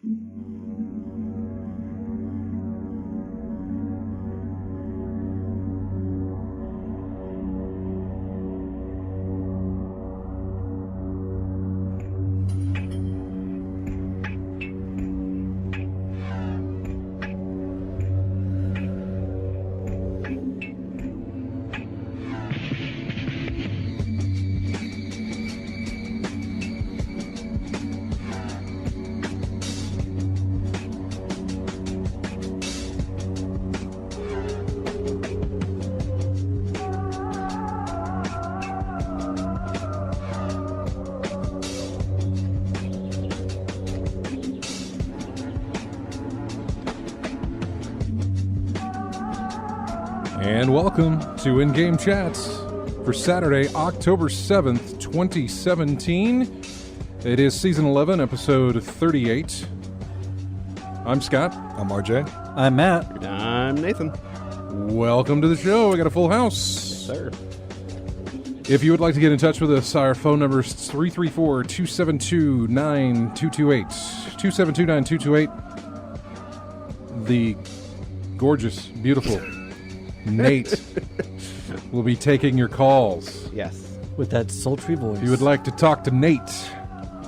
And welcome to In-Game Chats for Saturday, October 7th, 2017. It is Season 11, Episode 38. I'm Scott. I'm RJ. I'm Matt. I'm Nathan. Welcome to the show. We got a full house. Sir. If you would like to get in touch with us, our phone number is 334-272-9228. 272-9228. The gorgeous, beautiful Nate will be taking your calls. Yes. With that sultry voice. If you would like to talk to Nate,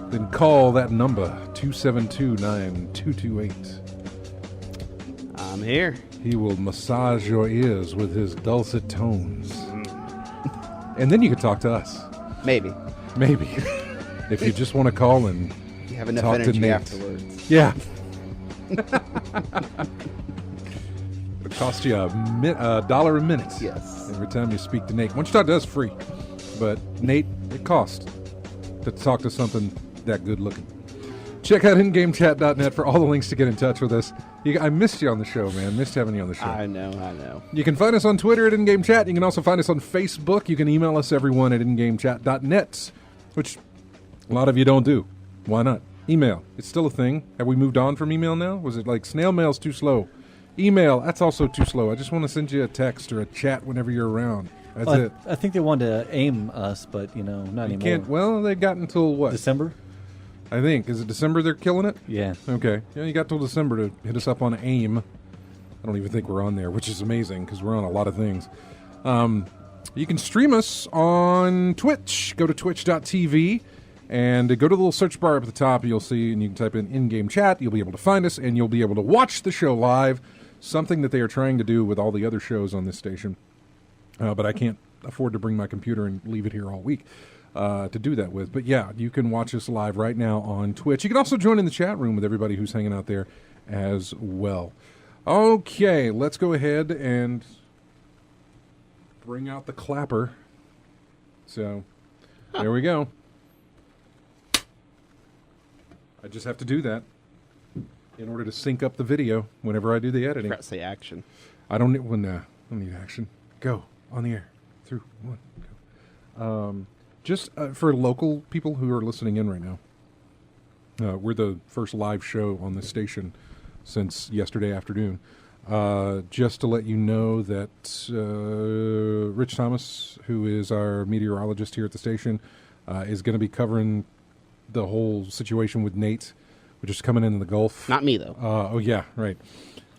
then call that number, 272-9228. I'm here. He will massage your ears with his dulcet tones. And then you can talk to us. Maybe. Maybe. If you just want to call and You have enough talk to energy Nate. afterwards. Yeah. It'll cost you $1 a minute. Yes. Every time you speak to Nate. Once you talk to us, free. But Nate, it costs to talk to something that good looking. Check out ingamechat.net for all the links to get in touch with us. I missed you on the show, man. Missed having you on the show. I know. You can find us on Twitter at InGameChat. You can also find us on Facebook. You can email us, everyone, at ingamechat.net, which a lot of you don't do. Why not? Email. It's still a thing. Have we moved on from email now? Was it like snail mail's too slow? Email, that's also too slow. I just want to send you a text or a chat whenever you're around. That's it. I think they wanted to aim us, but, not You anymore. can't. Well, they got until what? December? I think. Is it December they're killing it? Yeah. Okay. Yeah, you got till December to hit us up on AIM. I don't even think we're on there, which is amazing because we're on a lot of things. You can stream us on Twitch. Go to twitch.tv and go to the little search bar up at the top. You'll see, and you can type in game chat. You'll be able to find us, and you'll be able to watch the show live, something that they are trying to do with all the other shows on this station. But I can't afford to bring my computer and leave it here all week to do that with. But yeah, you can watch us live right now on Twitch. You can also join in the chat room with everybody who's hanging out there as well. Okay, let's go ahead and bring out the clapper. So, there we go. I just have to do that in order to sync up the video whenever I do the editing. Press the action. I don't need action. Go on the air. 3, 1, go. Just for local people who are listening in right now, we're the first live show on this station since yesterday afternoon. Just to let you know that Rich Thomas, who is our meteorologist here at the station, is going to be covering the whole situation with Nate, which is coming in the Gulf. Not me, though. Oh, yeah, right.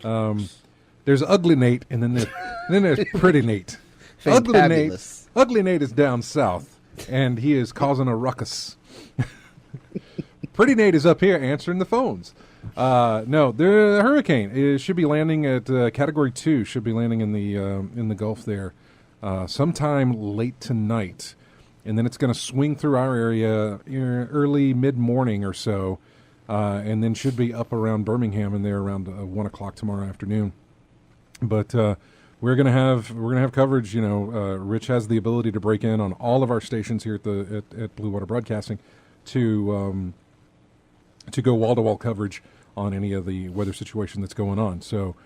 There's ugly Nate, and then there's pretty Nate. Ugly Nate is down south, and he is causing a ruckus. Pretty Nate is up here answering the phones. No, the hurricane should be landing at Category 2. Should be landing in the Gulf there sometime late tonight, and then it's going to swing through our area early mid-morning or so, and then should be up around Birmingham and there around 1 o'clock tomorrow afternoon. But we're gonna have coverage. Rich has the ability to break in on all of our stations here at Blue Water Broadcasting to go wall-to-wall coverage on any of the weather situation that's going on. So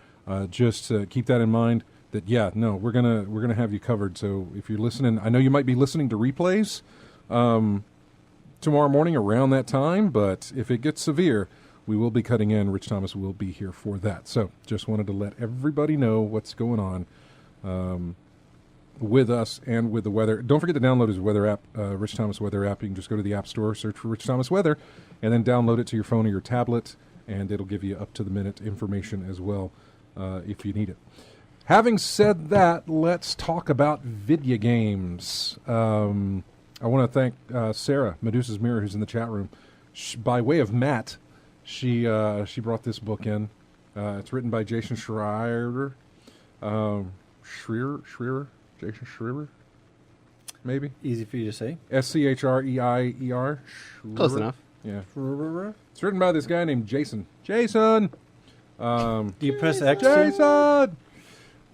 just keep that in mind. That we're gonna have you covered. So if you're listening, I know you might be listening to replays tomorrow morning around that time. But if it gets severe, we will be cutting in. Rich Thomas will be here for that. So just wanted to let everybody know what's going on with us and with the weather. Don't forget to download his weather app, Rich Thomas Weather app. You can just go to the App Store, search for Rich Thomas Weather, and then download it to your phone or your tablet. and it'll give you up-to-the-minute information as well if you need it. Having said that, let's talk about video games. I want to thank Sarah, Medusa's Mirror, who's in the chat room. By way of Matt, she brought this book in. It's written by Jason Schreier. Jason Schreier? Maybe? Easy for you to say. Schreier. Close enough. Yeah. It's written by this guy named Jason. Jason! Do you press X? Jason!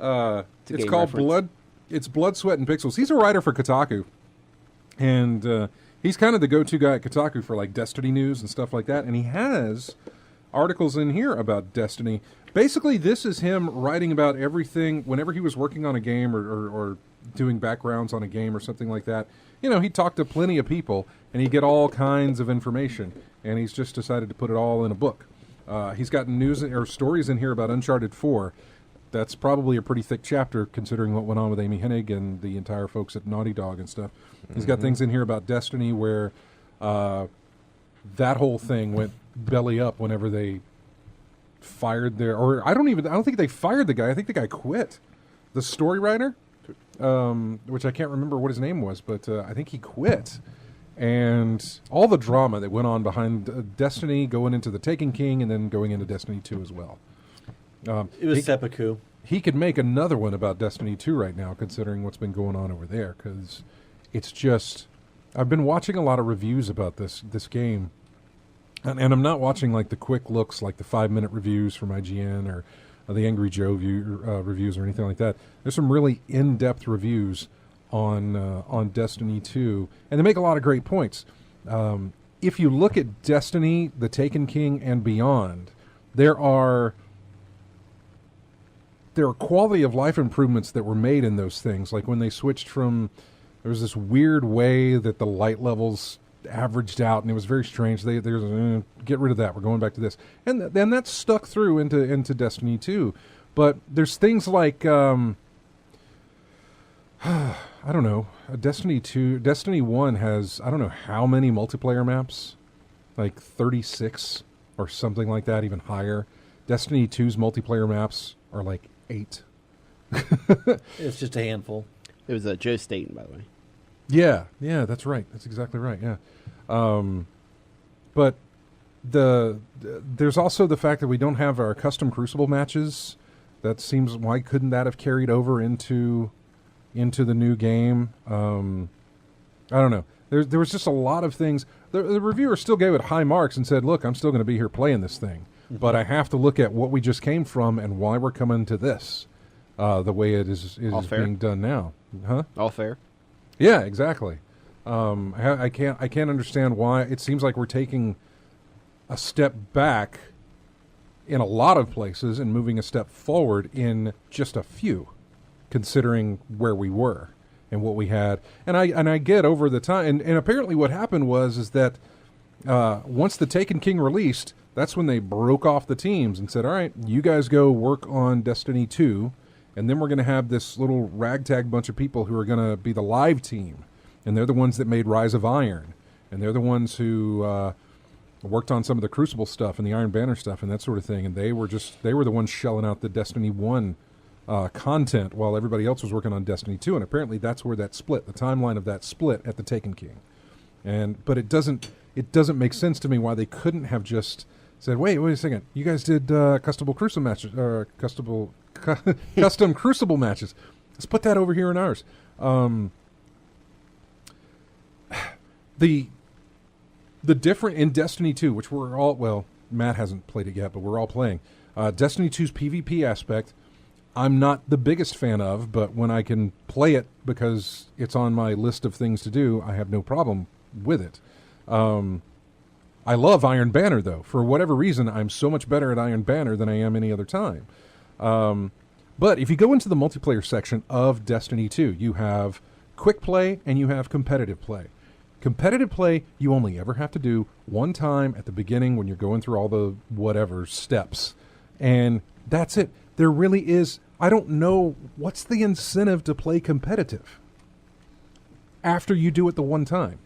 It's game called reference. Blood, Sweat, and Pixels. He's a writer for Kotaku. And he's kind of the go-to guy at Kotaku for like Destiny news and stuff like that. And he has articles in here about Destiny. Basically, this is him writing about everything whenever he was working on a game or doing backgrounds on a game or something like that. You know, he'd talk to plenty of people, and he'd get all kinds of information. And he's just decided to put it all in a book. He's got news or stories in here about Uncharted 4. That's probably a pretty thick chapter, considering what went on with Amy Hennig and the entire folks at Naughty Dog and stuff. He's got things in here about Destiny where that whole thing went belly up whenever they fired or I don't think they fired the guy. I think the guy quit. The story writer, which I can't remember what his name was, but I think he quit. And all the drama that went on behind Destiny, going into the Taken King, and then going into Destiny 2 as well. It was seppuku. He could make another one about Destiny 2 right now, considering what's been going on over there, because it's just... I've been watching a lot of reviews about this game, and I'm not watching like the quick looks, like the 5-minute reviews from IGN or the Angry Joe reviews or anything like that. There's some really in-depth reviews on Destiny 2, and they make a lot of great points. If you look at Destiny, the Taken King, and beyond, there are quality of life improvements that were made in those things. Like when they switched from, there was this weird way that the light levels averaged out, and it was very strange. There's get rid of that. We're going back to this, and then that stuck through into Destiny 2. But there's things like I don't know. Destiny 1 has I don't know how many multiplayer maps, like 36 or something like that, even higher. Destiny 2's multiplayer maps are like 8. It's just a handful. It was Joe Staten, by the way. Yeah, that's right. That's exactly right. Yeah, but there's also the fact that we don't have our custom Crucible matches. That seems, why couldn't that have carried over into the new game? I don't know. There was just a lot of things. The reviewer still gave it high marks and said, "Look, I'm still going to be here playing this thing, but I have to look at what we just came from and why we're coming to this, the way it is being done now." Huh? All fair. Yeah, exactly. I can't understand why it seems like we're taking a step back in a lot of places and moving a step forward in just a few, considering where we were and what we had. And I get over the time, and apparently what happened is that once the Taken King released, that's when they broke off the teams and said, "All right, you guys go work on Destiny 2, and then we're going to have this little ragtag bunch of people who are going to be the live team, and they're the ones that made Rise of Iron, and they're the ones who worked on some of the Crucible stuff and the Iron Banner stuff and that sort of thing, and they were the ones shelling out the Destiny 1 content while everybody else was working on Destiny 2, and apparently that's where that split, the timeline of that split at the Taken King. But it doesn't make sense to me why they couldn't have just said, wait a second, you guys did custom Crucible matches, or custom Crucible matches. Let's put that over here in ours. The different in Destiny 2, which we're all, well, Matt hasn't played it yet, but we're all playing. Destiny 2's PvP aspect, I'm not the biggest fan of, but when I can play it because it's on my list of things to do, I have no problem with it. I love Iron Banner, though. For whatever reason, I'm so much better at Iron Banner than I am any other time. But if you go into the multiplayer section of Destiny 2, you have quick play and you have competitive play. Competitive play, you only ever have to do one time at the beginning when you're going through all the whatever steps. And that's it. There really is, I don't know, what's the incentive to play competitive after you do it the one time?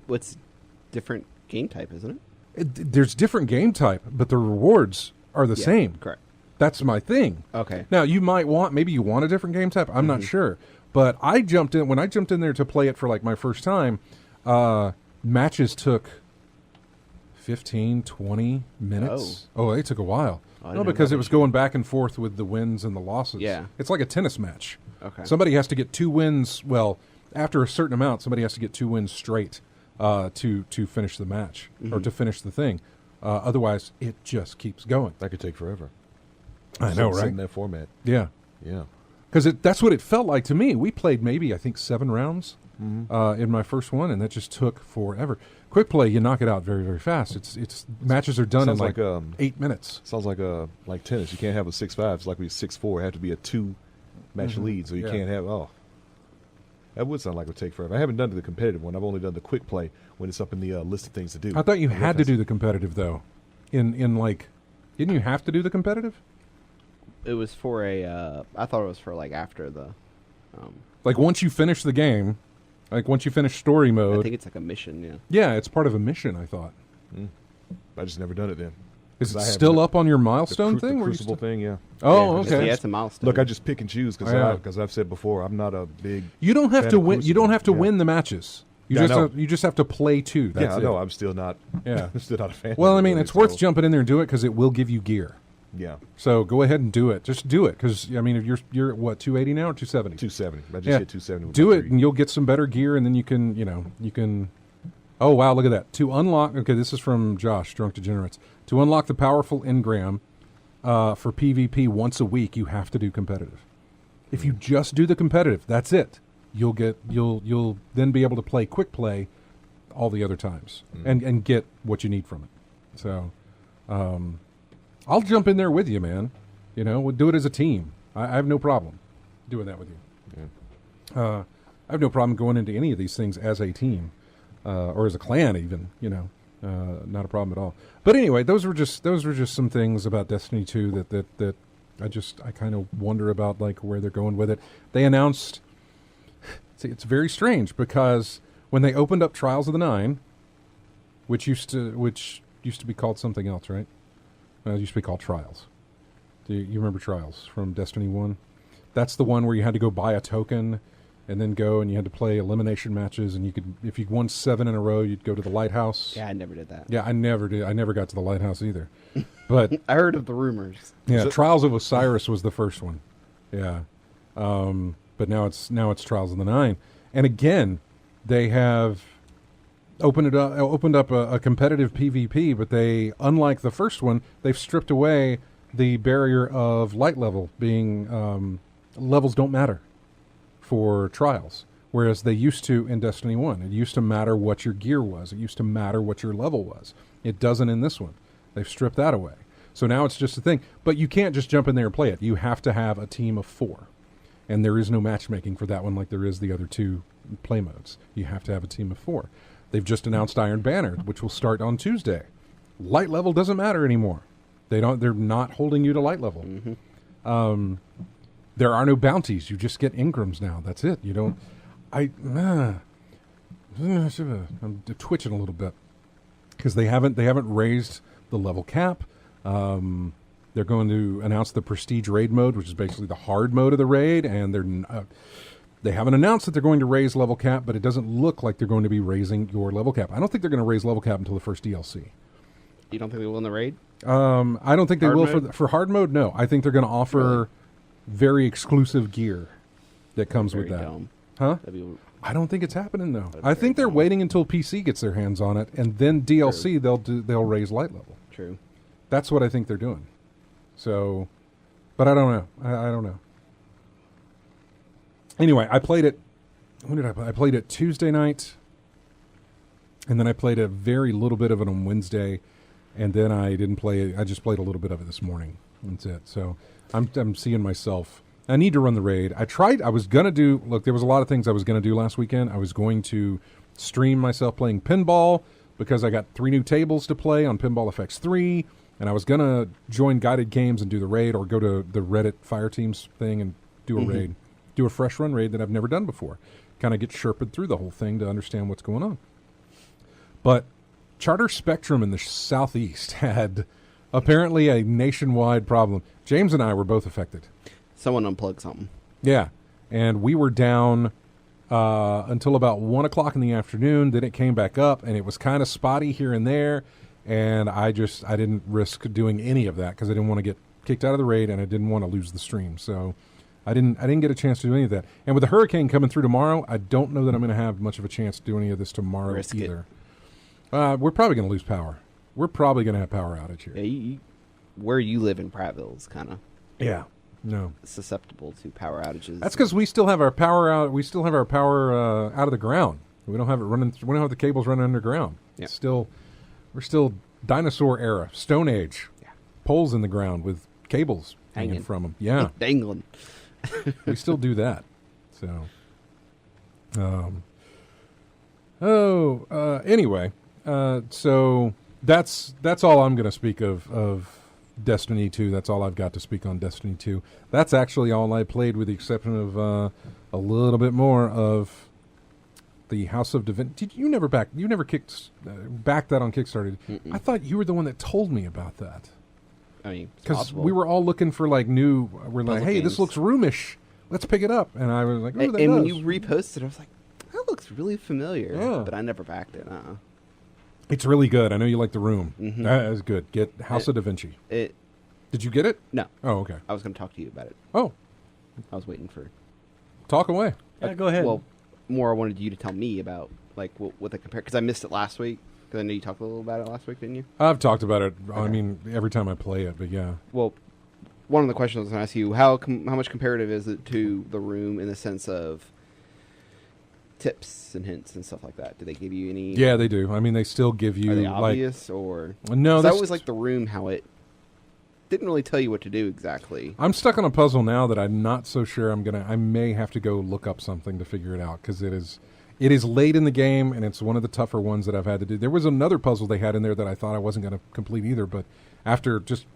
What's different game type, isn't it? There's different game type, but the rewards are the same. Correct. That's my thing. Okay. Now, maybe you want a different game type. I'm not sure. But when I jumped in there to play it for like my first time, matches took 15, 20 minutes. Oh, they took a while. No, because it was going back and forth with the wins and the losses. Yeah. It's like a tennis match. Okay. Somebody has to get 2 wins. Well, after a certain amount, somebody has to get 2 wins straight to finish the match or to finish the thing. Otherwise, it just keeps going. That could take forever. I know, right? In that format. Yeah. Yeah. Because that's what it felt like to me. We played maybe, I think, 7 rounds in my first one, and that just took forever. Quick play, you knock it out very, very fast. It's matches are done in like 8 minutes. Sounds like tennis. You can't have a 6-5. It's like we 6-4. It had to be a 2-match lead, so you can't have. Oh, that would sound like it would take forever. I haven't done the competitive one. I've only done the quick play when it's up in the list of things to do. I thought you had to do the competitive though. In like, didn't you have to do the competitive? It was for a. I thought it was for like after the. Like once you finish the game, like once you finish story mode. I think it's like a mission. Yeah. Yeah, it's part of a mission. I thought. I just never done it then. Is it still up on your milestone thing? The Crucible thing, yeah. Oh, Yeah, okay. Yeah, it's a milestone. Look, I just pick and choose Yeah. because I've said before, I'm not a big. You don't have fan to of win. You Crucible. don't have to Yeah. win the matches. Yeah, I know. You just have to play 2. That's Yeah, I it. know. I'm still not. Yeah. I'm still not a fan. Well, of I it, mean, really, it's worth so, jumping in there and do it because it will give you gear. Yeah, So go ahead and do it. Just do it because I mean, if you're at what 280 now or 270? 270. I just Yeah. hit 270. With Do my it three. and you'll get some better gear, and then you can. Oh wow, look at that! To unlock, okay, this is from Josh, Drunk Degenerates. To unlock the powerful engram for PvP once a week, you have to do competitive. If you just do the competitive, that's it. You'll then be able to play quick play all the other times and get what you need from it. So, I'll jump in there with you, man. We'll do it as a team. I have no problem doing that with you. Yeah. I have no problem going into any of these things as a team. Or as a clan, even not a problem at all. But anyway, those were just some things about Destiny 2 that I kind of wonder about, like where they're going with it. They announced. See, it's very strange because when they opened up Trials of the Nine, which used to be called something else, right? It used to be called Trials. Do you remember Trials from Destiny 1? That's the one where you had to go buy a token. And then go and you had to play elimination matches, and you could, if you won 7 in a row, you'd go to the lighthouse. Yeah, I never did that. Yeah, I never did. I never got to the lighthouse either. But I heard of the rumors. yeah, Trials of Osiris was the first one. Yeah, but now it's Trials of the Nine, and again, they have opened up a competitive PvP, but they, unlike the first one, they've stripped away the barrier of light level being levels don't matter for Trials, whereas they used to in Destiny 1. It used to matter what your gear was. It used to matter what your level was. It doesn't in this one. They've stripped that away. So now it's just a thing. But you can't just jump in there and play it. You have to have a team of 4. And there is no matchmaking for that one like there is the other 2 play modes. You have to have a team of 4. They've just announced Iron Banner, which will start on Tuesday. Light level doesn't matter anymore. They're not holding you to light level. There are no bounties. You just get engrams now. That's it. You don't. I'm twitching a little bit because they haven't raised the level cap. They're going to announce the Prestige Raid mode, which is basically the hard mode of the raid, and they haven't announced that they're going to raise level cap, but it doesn't look like they're going to be raising your level cap. I don't think they're going to raise level cap until the first DLC. You don't think they will in the raid? I don't think they Hard will mode? for hard mode. No, I think they're going to offer very exclusive gear that comes with Very that. dumb. Huh? That'd be, I don't think it's happening though. That's I think they're very dumb. waiting until PC gets their hands on it, and then DLC they'll raise light level. true. That's what I think they're doing. So, but I don't know. I don't know. Anyway, I played it. When did I play? I played it Tuesday night, and then I played a very little bit of it on Wednesday, and then I didn't play it. I just played a little bit of it this morning. That's it. So I'm seeing myself. I need to run the raid. I was going to do, look, there was a lot of things I was going to do last weekend. I was going to stream myself playing pinball because I got 3 new tables to play on Pinball FX 3, and I was going to join Guided Games and do the raid or go to the Reddit Fire Teams thing and do a raid, do a fresh run raid that I've never done before. Kind of get sherped through the whole thing to understand what's going on. But Charter Spectrum in the southeast had apparently a nationwide problem. James and I were both affected. Someone unplugged something. Yeah, and we were down until about 1 o'clock in the afternoon. Then it came back up, and it was kind of spotty here and there. And I didn't risk doing any of that because I didn't want to get kicked out of the raid, and I didn't want to lose the stream. So I didn't get a chance to do any of that. And with the hurricane coming through tomorrow, I don't know that I'm going to have much of a chance to do any of this tomorrow either. We're probably going to lose power. We're probably going to have power outage here. Yeah, where you live in Prattville is kind of susceptible to power outages. That's because we still have our power out. We still have our power out of the ground. We don't have it running. We don't have the cables running underground. Yep. We're still dinosaur era, Stone Age, poles in the ground with cables hanging from them. Yeah, dangling. We still do that. So, anyway, so that's all I'm going to speak of Destiny 2. That's all I've got to speak on Destiny 2. That's actually all I played, with the exception of a little bit more of the House of Divinity. You never backed that on Kickstarter. Mm-mm. I thought you were the one that told me about that. I mean, because we were all looking for like new. We're like, hey, this looks roomish. Let's pick it up. And I was like, oh, that and does. when you reposted, I was like, that looks really familiar. Yeah. But I never backed it. It's really good. I know you like the room. Mm-hmm. That is good. Get House of Da Vinci. Did you get it? No. Oh, okay. I was going to talk to you about it. Oh, I was waiting for. talk away. Yeah, go ahead. Well, more I wanted you to tell me about like what they compare, because I missed it last week. Because I know you talked a little about it last week, didn't you? I've talked about it. Okay. I mean, every time I play it, but yeah. Well, one of the questions I was going to ask you, how much comparative is it to the room in the sense of tips and hints and stuff like that? Do they give you any? Yeah, they do. I mean, they still give you Are they like obvious or no. That was like the room, how it didn't really tell you what to do exactly. I'm stuck on a puzzle now that I'm not so sure I may have to go look up something to figure it out, because it is late in the game, and it's one of the tougher ones that I've had to do. There was another puzzle they had in there that I thought I wasn't going to complete either, but after just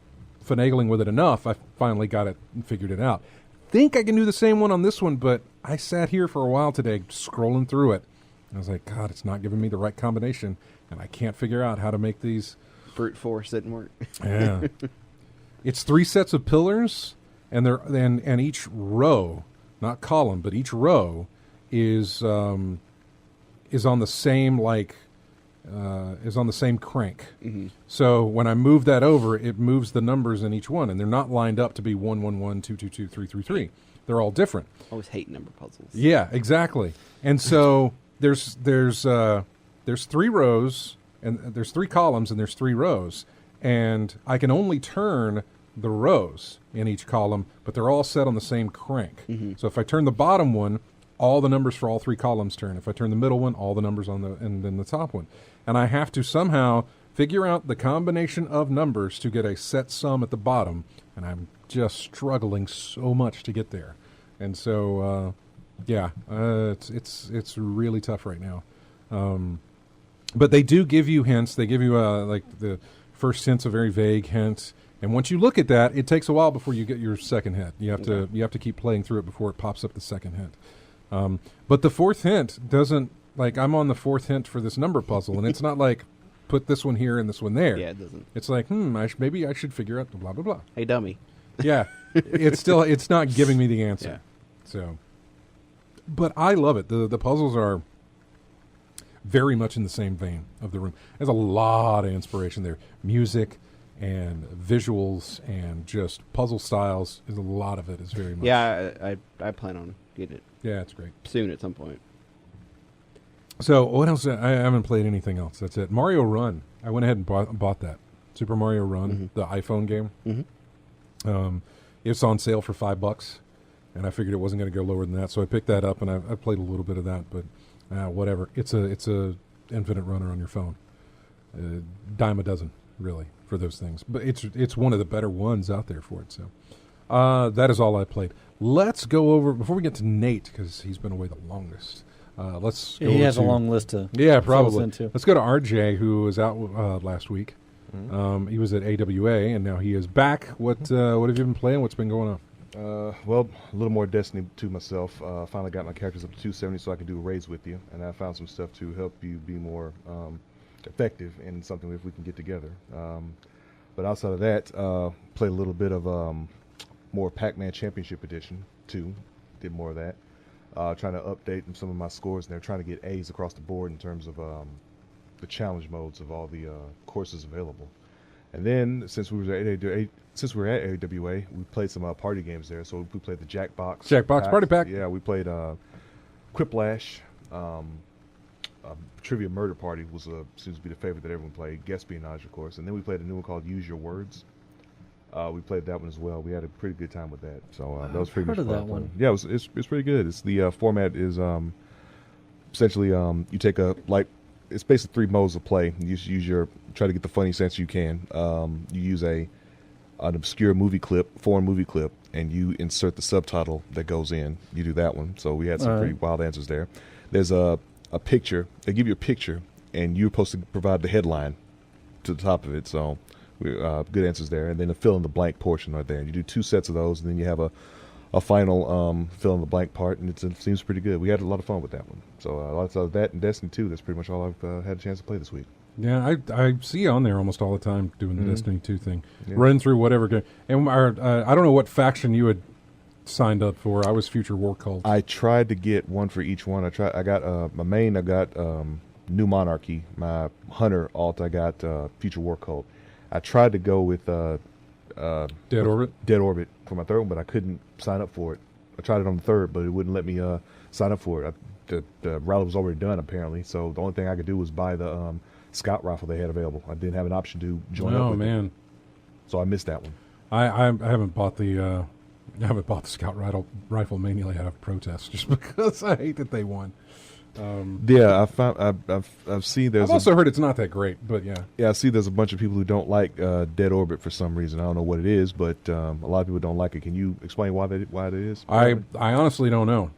finagling with it enough, I finally got it and figured it out. Think I can do the same one on this one, but I sat here for a while today scrolling through it. I was like, God, it's not giving me the right combination, and I can't figure out how to make these. Brute force didn't work. Yeah. It's 3 sets of pillars, and each row, not column, but each row is on the same crank. Mm-hmm. So when I move that over, it moves the numbers in each one, and they're not lined up to be 1 1 1 2 2 2 3 3 3. They're all different. I always hate number puzzles. Yeah, exactly. And so there's 3 rows, and there's 3 columns, and there's 3 rows, and I can only turn the rows in each column, but they're all set on the same crank. Mm-hmm. So if I turn the bottom one, all the numbers for all 3 columns turn. If I turn the middle one, all the numbers and then the top one. And I have to somehow figure out the combination of numbers to get a set sum at the bottom, and I'm just struggling so much to get there. And so, it's really tough right now. But they do give you hints. They give you like the first hint's a very vague hint, and once you look at that, it takes a while before you get your second hint. You have to keep playing through it before it pops up the second hint. But the fourth hint doesn't, like, I'm on the 4th hint for this number puzzle, and it's not like put this one here and this one there. Yeah, it doesn't. It's like, maybe I should figure out the blah blah blah. Hey, dummy. Yeah, it's not giving me the answer. Yeah. So, but I love it. The puzzles are very much in the same vein of the room. There's a lot of inspiration there. Music and visuals and just puzzle styles. There's a lot of it is very much. Yeah, I plan on getting it Yeah, it's great. soon at some point. So what else? I haven't played anything else. That's it. Mario Run. I went ahead and bought that. Super Mario Run, the iPhone game. Mm-hmm. It's on sale for $5, and I figured it wasn't going to go lower than that, so I picked that up, and I played a little bit of that. But whatever. It's a infinite runner on your phone. Dime a dozen, really, for those things. But it's one of the better ones out there for it. So that is all I played. Let's go over before we get to Nate, because he's been away the longest. Let's go He has to, a long list to probably. fill us into. Let's go to RJ, who was out last week. Mm-hmm. He was at AWA, and now he is back. What have you been playing? What's been going on? Well, a little more Destiny to myself. Finally got my characters up to 270 so I can do raids with you. And I found some stuff to help you be more effective and something if we can get together. But outside of that, played a little bit of more Pac-Man Championship Edition 2. Did more of that. Trying to update some of my scores, and they're trying to get A's across the board in terms of the challenge modes of all the courses available. And then since we were at AWA, we played some party games there. So we played the Jackbox Party Pack. Yeah, we played Quiplash. Trivia Murder Party seems to be the favorite that everyone played. Guespionage, of course. And then we played a new one called Use Your Words. We played that one as well. We had a pretty good time with that. So that was pretty much heard of fun. that one. Yeah, it's pretty good. It's the format is essentially you take it's basically 3 modes of play. You just use try to get the funniest answer you can. You use an obscure foreign movie clip, and you insert the subtitle that goes in. You do that one. So we had some pretty wild answers there. There's a picture. They give you a picture, and you're supposed to provide the headline to the top of it. So good answers there. And then the fill in the blank portion right there. You do 2 sets of those, and then you have a final fill in the blank part, and it seems pretty good. We had a lot of fun with that one. So lots of that and Destiny 2. That's pretty much all I've had a chance to play this week. Yeah, I see you on there almost all the time doing the Destiny 2 thing. Yeah. Run through whatever game. And I don't know what faction you had signed up for. I was Future War Cult. I tried to get one for each one. I got my main. I got New Monarchy. My Hunter alt. I got Future War Cult. I tried to go with Dead Orbit for my third one, but I couldn't sign up for it. I tried it on the third, but it wouldn't let me sign up for it. The route was already done apparently, so the only thing I could do was buy the scout rifle they had available. I didn't have an option to join up with it. So I missed that one. I haven't bought the scout rifle mainly out of protest, just because I hate that they won. Yeah, I've seen there's. I've also heard it's not that great, but yeah. Yeah, I see there's a bunch of people who don't like Dead Orbit for some reason. I don't know what it is, but a lot of people don't like it. Can you explain why it is? I honestly don't know.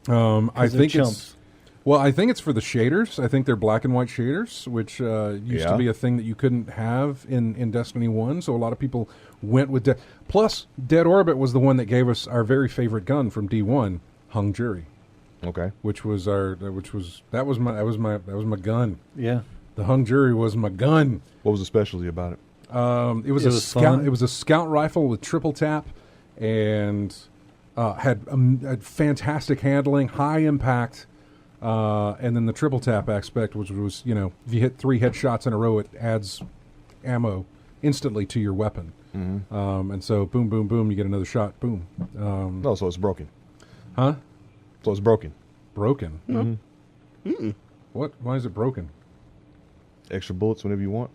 I think I think it's for the shaders. I think they're black and white shaders, which used to be a thing that you couldn't have in Destiny 1. So a lot of people went with Plus, Dead Orbit was the one that gave us our very favorite gun from D1, Hung Jury. Okay. That was my gun. Yeah. The Hung Jury was my gun. What was the specialty about it? It was a scout rifle with triple tap, and had fantastic handling, high impact, and then the triple tap aspect, which was if you hit 3 headshots in a row, it adds ammo instantly to your weapon. Mm-hmm. And so boom, boom, boom, you get another shot. Boom. No, so it's broken. Huh? So it's broken. Broken. Mm-hmm. Mm-mm. What? Why is it broken? Extra bullets whenever you want.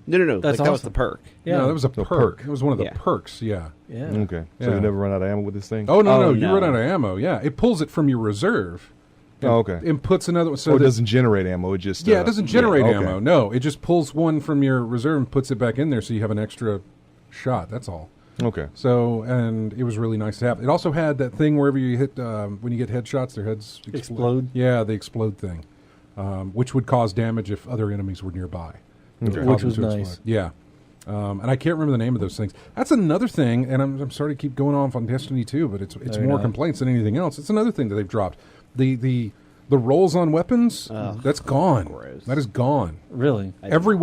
No. That's that was awesome. the perk. Yeah. No, that was a perk. It was one of the Yeah. perks. Yeah. Yeah. Okay. So Yeah. you never run out of ammo with this thing? Oh no, you no. run out of ammo. Yeah, it pulls it from your reserve. And, Oh, okay. And puts another one. So It doesn't generate ammo. It just it doesn't generate okay. ammo. No, it just pulls one from your reserve and puts it back in there, so you have an extra shot. That's all. Okay. So, and it was really nice to have. It also had that thing wherever you hit, when you get headshots, their heads Explode? Yeah, the explode thing, which would cause damage if other enemies were nearby. It would Okay. cause Which them was to nice. explode. Yeah. And I can't remember the name of those things. That's another thing, and I'm sorry to keep going off on Destiny 2, but it's No, you're more not. complaints than anything else. It's another thing that they've dropped. The rolls on weapons, that's gone. gross. That is gone. Really? Every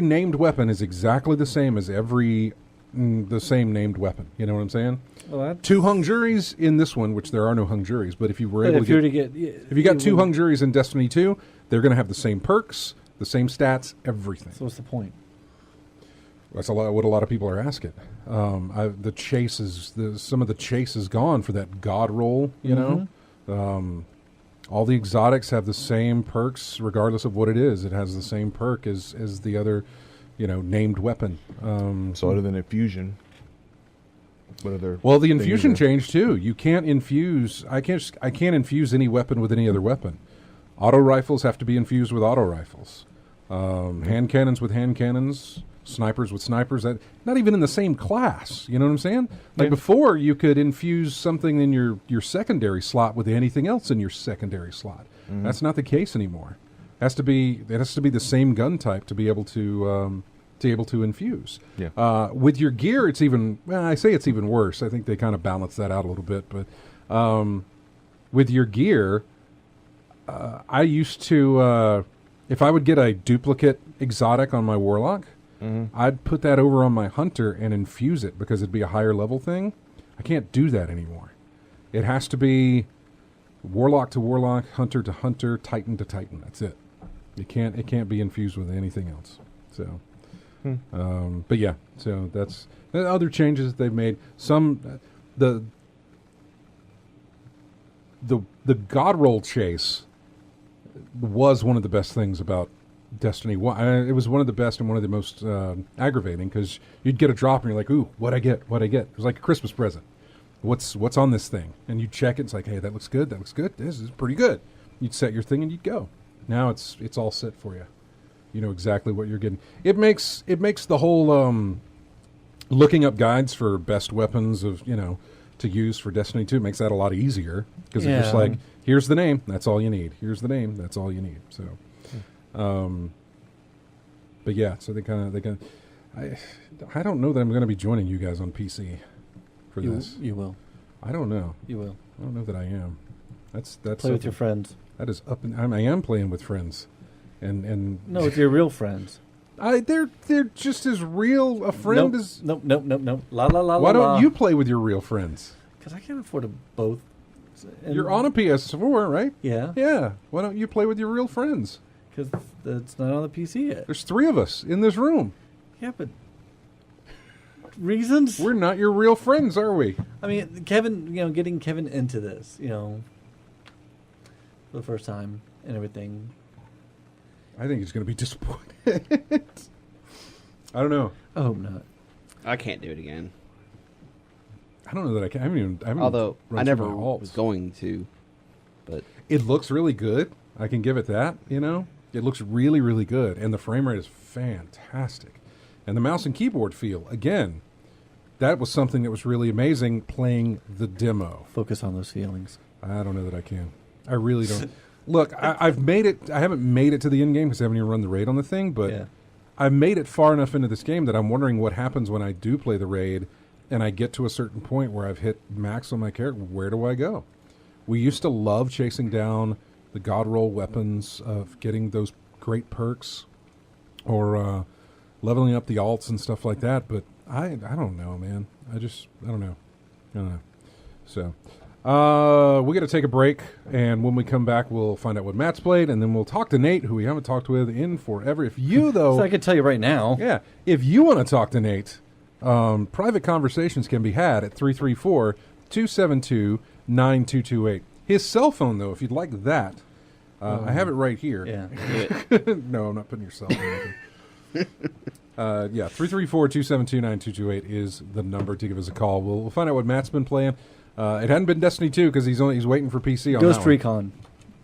named weapon is exactly the same as the same named weapon. You know what I'm saying? Well, 2 hung juries in this one, which there are no hung juries, but if you were able if to you were to get, get, if you got 2 hung juries in Destiny 2, they're going to have the same perks, the same stats, everything. So what's the point? That's what a lot of people are asking. The chase some of the chase is gone for that god roll. You know, all the exotics have the same perks regardless of what it is. It has the same perk as the other, named weapon. So other than infusion, what other? Well, the things infusion are- changed too. You can't infuse. I can't infuse any weapon with any other weapon. Auto rifles have to be infused with auto rifles. Hand cannons with hand cannons. Snipers with snipers. Not even in the same class. You know what I'm saying? Like before, you could infuse something in your secondary slot with anything else in your secondary slot. That's not the case anymore. It has to be the same gun type to be able to infuse. Yeah. With your gear, it's even. Well, I say it's even worse. I think they kind of balance that out a little bit. But with your gear, I used to if I would get a duplicate exotic on my warlock, I'd put that over on my hunter and infuse it because it'd be a higher level thing. I can't do that anymore. It has to be warlock to warlock, hunter to hunter, titan to titan. That's it. It can't be infused with anything else. So, but yeah. So that's the other changes that they've made. Some the god roll chase was one of the best things about Destiny 1. It was one of the best and one of the most aggravating because you'd get a drop and you're like, ooh, what'd I get? It was like a Christmas present. What's on this thing? And you'd check it. It's like, hey, that looks good. This is pretty good. You'd set your thing and you'd go. Now it's all set for you. You know exactly what you're getting. It makes the whole looking up guides for best weapons to use for Destiny 2 makes that a lot easier because it's just like, here's the name, that's all you need. Here's the name, that's all you need. So, but yeah, so they kind of. I don't know that I'm going to be joining you guys on PC for this. You will. I don't know. You will. I don't know that I am. That's play with your friends. That is up and I am playing with friends, and no, with your real friends. They're just as real a friend as. Nope. La la la. Why don't you play with your real friends? Because I can't afford both. And you're on a PS4, right? Yeah. Yeah. Why don't you play with your real friends? Because it's not on the PC yet. There's 3 of us in this room. Yeah, but reasons? We're not your real friends, are we? I mean, Kevin, getting Kevin into this, for the first time and everything. I think he's going to be disappointed. I don't know. I hope not. I can't do it again. I don't know that I can. I haven't Although run I never through my alts. was going to, but it looks really good. I can give it that. It looks really, really good, and the frame rate is fantastic, and the mouse and keyboard feel again. That was something that was really amazing playing the demo. Focus on those feelings. I don't know that I can. I really don't. Look, I've made it. I haven't made it to the end game because I haven't even run the raid on the thing, but Yeah. I've made it far enough into this game that I'm wondering what happens when I do play the raid and I get to a certain point where I've hit max on my character. Where do I go? We used to love chasing down the god roll weapons of getting those great perks or leveling up the alts and stuff like that, but I don't know, man. I don't know. So we got to take a break, and when we come back, we'll find out what Matt's played, and then we'll talk to Nate, who we haven't talked with in forever. If you, though... So I can tell you right now. Yeah. If you want to talk to Nate, private conversations can be had at 334-272-9228. His cell phone, though, if you'd like that, I have it right here. Yeah. No, I'm not putting your cell phone. Yeah, 334-272-9228 is the number to give us a call. We'll find out what Matt's been playing. It hadn't been Destiny 2 because he's waiting for PC on Ghost that one. Recon.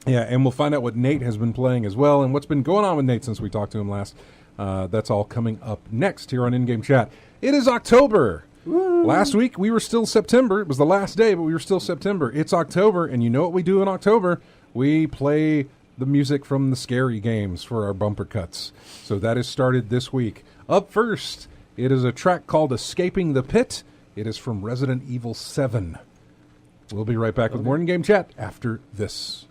Yeah, and we'll find out what Nate has been playing as well and what's been going on with Nate since we talked to him last. That's all coming up next here on In-Game Chat. It is October. Woo. Last week we were still September. It was the last day, but we were still September. It's October, and you know what we do in October? We play the music from the scary games for our bumper cuts. So that has started this week. Up first, it is a track called Escaping the Pit. It is from Resident Evil 7. We'll be right back with more In-Game Chat after this.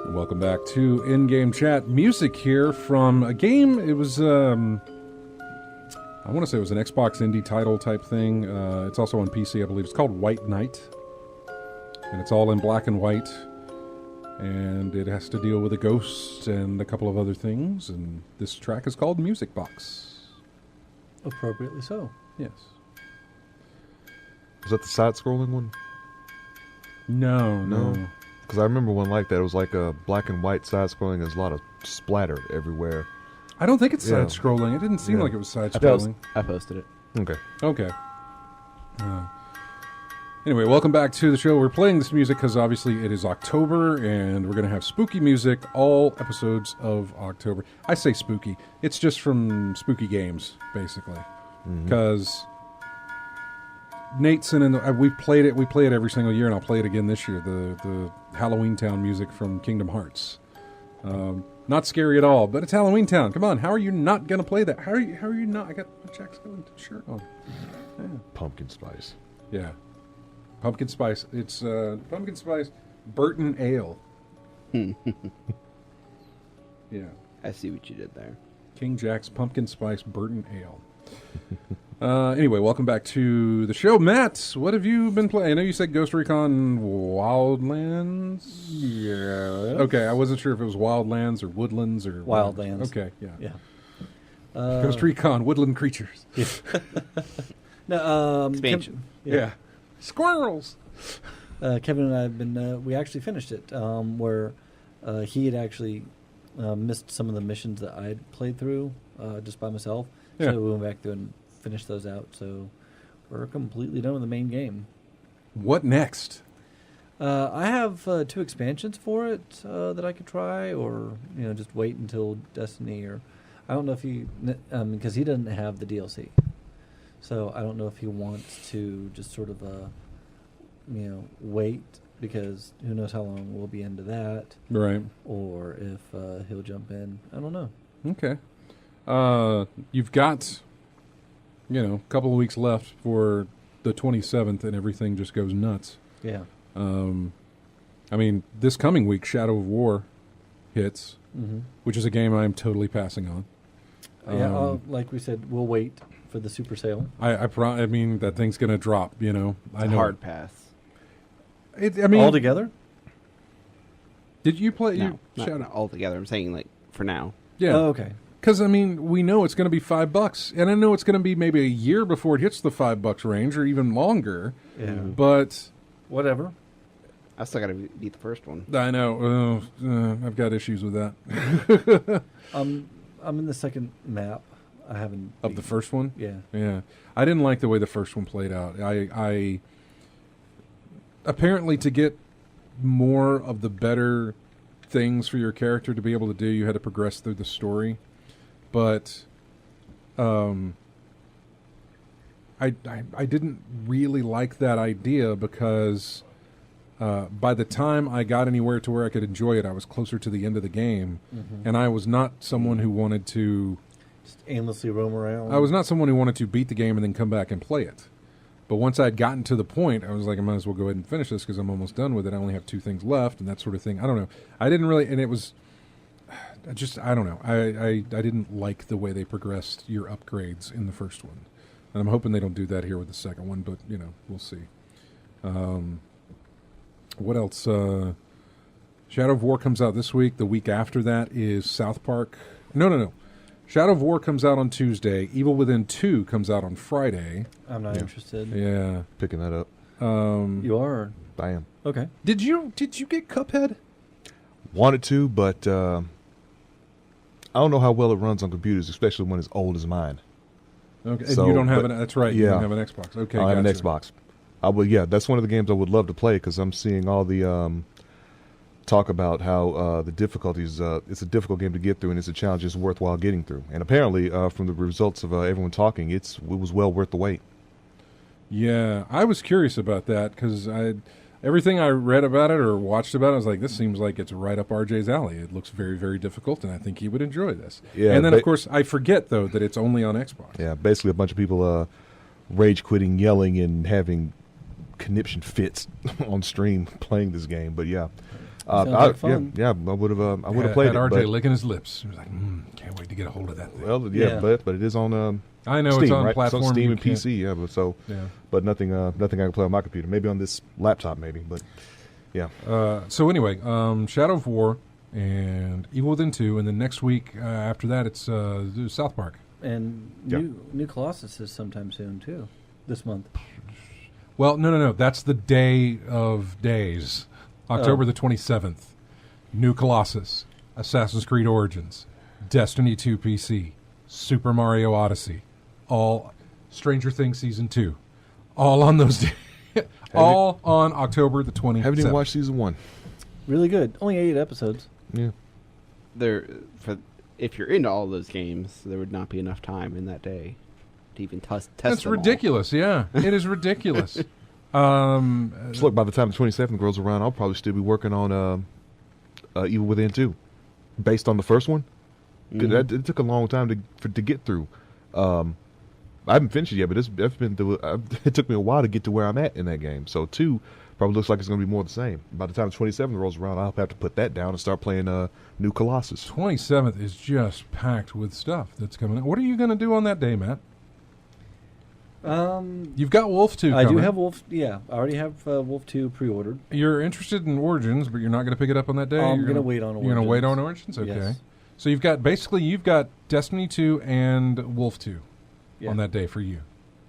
Welcome back to In-Game Chat. Music here from a game. It was, I want to say it was an Xbox indie title type thing. It's also on PC, I believe. It's called White Knight. And it's all in black and white. And it has to deal with a ghost and a couple of other things. And this track is called Music Box. Appropriately so. Yes. Was that the side-scrolling one? No. Because I remember one like that. It was like a black and white side-scrolling. There's a lot of splatter everywhere. I don't think it's Yeah. side-scrolling. It didn't seem Yeah. like it was side-scrolling. I posted it. Okay. Anyway, welcome back to the show. We're playing this music because obviously it is October, and we're going to have spooky music all episodes of October. I say spooky. It's just from spooky games, basically. Because Nate's in the... We've played it. We play it every single year, and I'll play it again this year. The Halloween Town music from Kingdom Hearts. Not scary at all, but it's Halloween Town. Come on, how are you not going to play that? How are you not... I got my Jack Skellington shirt on. Yeah. Pumpkin spice. Yeah. Pumpkin spice. It's pumpkin spice Burton Ale. Yeah. I see what you did there. King Jack's Pumpkin Spice Burton Ale. Anyway, welcome back to the show. Matt, what have you been playing? I know you said Ghost Recon Wildlands. Yeah. Okay, I wasn't sure if it was Wildlands or Woodlands or... Wildlands. Okay, yeah. Yeah. Ghost Recon Woodland Creatures. No, Expansion. Yeah. Squirrels! Kevin and I have been, we actually finished it, where he had actually missed some of the missions that I had played through just by myself. Yeah. So we went back through and finished those out. So we're completely done with the main game. What next? I have 2 expansions for it that I could try, or just wait until Destiny, or I don't know if he, because he doesn't have the DLC. So I don't know if he wants to just sort of, wait, because who knows how long we'll be into that, Right. or if he'll jump in. I don't know. Okay. You've got, a couple of weeks left for the 27th, and everything just goes nuts. Yeah. This coming week, Shadow of War hits, Mm-hmm. which is a game I'm totally passing on. Yeah, like we said, we'll wait for the super sale. I mean, that thing's going to drop, I know. Hard pass. All together? Did you play No, Shadow? not all together. I'm saying, like, for now. Yeah. Oh, okay. Because, we know it's going to be $5, and I know it's going to be maybe a year before it hits the $5 range, or even longer, Yeah. but... Whatever. I still got to beat the first one. I know. I've got issues with that. I'm in the second map. I haven't... Of the first one? Yeah. Yeah. I didn't like the way the first one played out. I apparently, to get more of the better things for your character to be able to do, you had to progress through the story. But I didn't really like that idea, because by the time I got anywhere to where I could enjoy it, I was closer to the end of the game. Mm-hmm. And I was not someone who wanted to... Just aimlessly roam around. I was not someone who wanted to beat the game and then come back and play it. But once I'd gotten to the point, I was like, I might as well go ahead and finish this because I'm almost done with it. I only have 2 things left and that sort of thing. I don't know. I didn't really, and it was I don't know. I didn't like the way they progressed your upgrades in the first one. And I'm hoping they don't do that here with the second one, but, we'll see. What else? Shadow of War comes out this week. The week after that is South Park. No. Shadow of War comes out on Tuesday. Evil Within 2 comes out on Friday. I'm not interested. Yeah. Picking that up. You are? I am. Okay. Did you get Cuphead? Wanted to, but I don't know how well it runs on computers, especially when it's old as mine. Okay. So, and you don't have but- that's right. You yeah. don't have an Xbox. Okay. I have an gotcha. Xbox. That's one of the games I would love to play, because I'm seeing all the talk about how the difficulties. It's a difficult game to get through, and it's a challenge that's worthwhile getting through. And apparently, from the results of everyone talking, it was well worth the wait. Yeah, I was curious about that because everything I read about it or watched about it, I was like, this seems like it's right up RJ's alley. It looks very, very difficult, and I think he would enjoy this. Yeah, and then, of course, I forget, though, that it's only on Xbox. Yeah, basically a bunch of people rage quitting, yelling, and having conniption fits on stream playing this game. But yeah, Sounds like fun. Yeah, I would have. I would have Had played it. RJ but, licking his lips. He was like, can't wait to get a hold of that thing. well, Yeah. but it is on. I know Steam, it's on right? platform. It's on Steam you and can't- PC. Yeah, Yeah. but nothing I can play on my computer. Maybe on this laptop, maybe. But yeah, So anyway, Shadow of War and Evil Within 2, and then next week after that it's South Park. And Yeah. new Colossus is sometime soon too, this month. Well, no. That's the day of days. October the 27th. New Colossus, Assassin's Creed Origins, Destiny 2 PC, Super Mario Odyssey, all Stranger Things Season 2. All on those days. All on October the 27th. haven't even watched season 1. Really good. Only 8 episodes. Yeah, If you're into all those games, there would not be enough time in that day to even test That's them all. ridiculous, yeah. It is ridiculous. so look, by the time the 27th rolls around, I'll probably still be working on Evil Within 2, based on the first one. 'Cause it took a long time to get through. I haven't finished it yet, but it took me a while to get to where I'm at in that game. So 2 probably looks like it's going to be more the same. By the time the 27th rolls around, I'll have to put that down and start playing New Colossus. 27th is just packed with stuff that's coming out. What are you going to do on that day, Matt? You've got Wolf 2 I coming. do have Wolf. Yeah, I already have Wolf 2 pre-ordered. You're interested in Origins, but you're not going to pick it up on that day? I'm You're gonna wait on You're going to wait on Origins. Origins? Okay. Yes. So you've got Destiny 2 and Wolf 2 Yeah. on that day for you.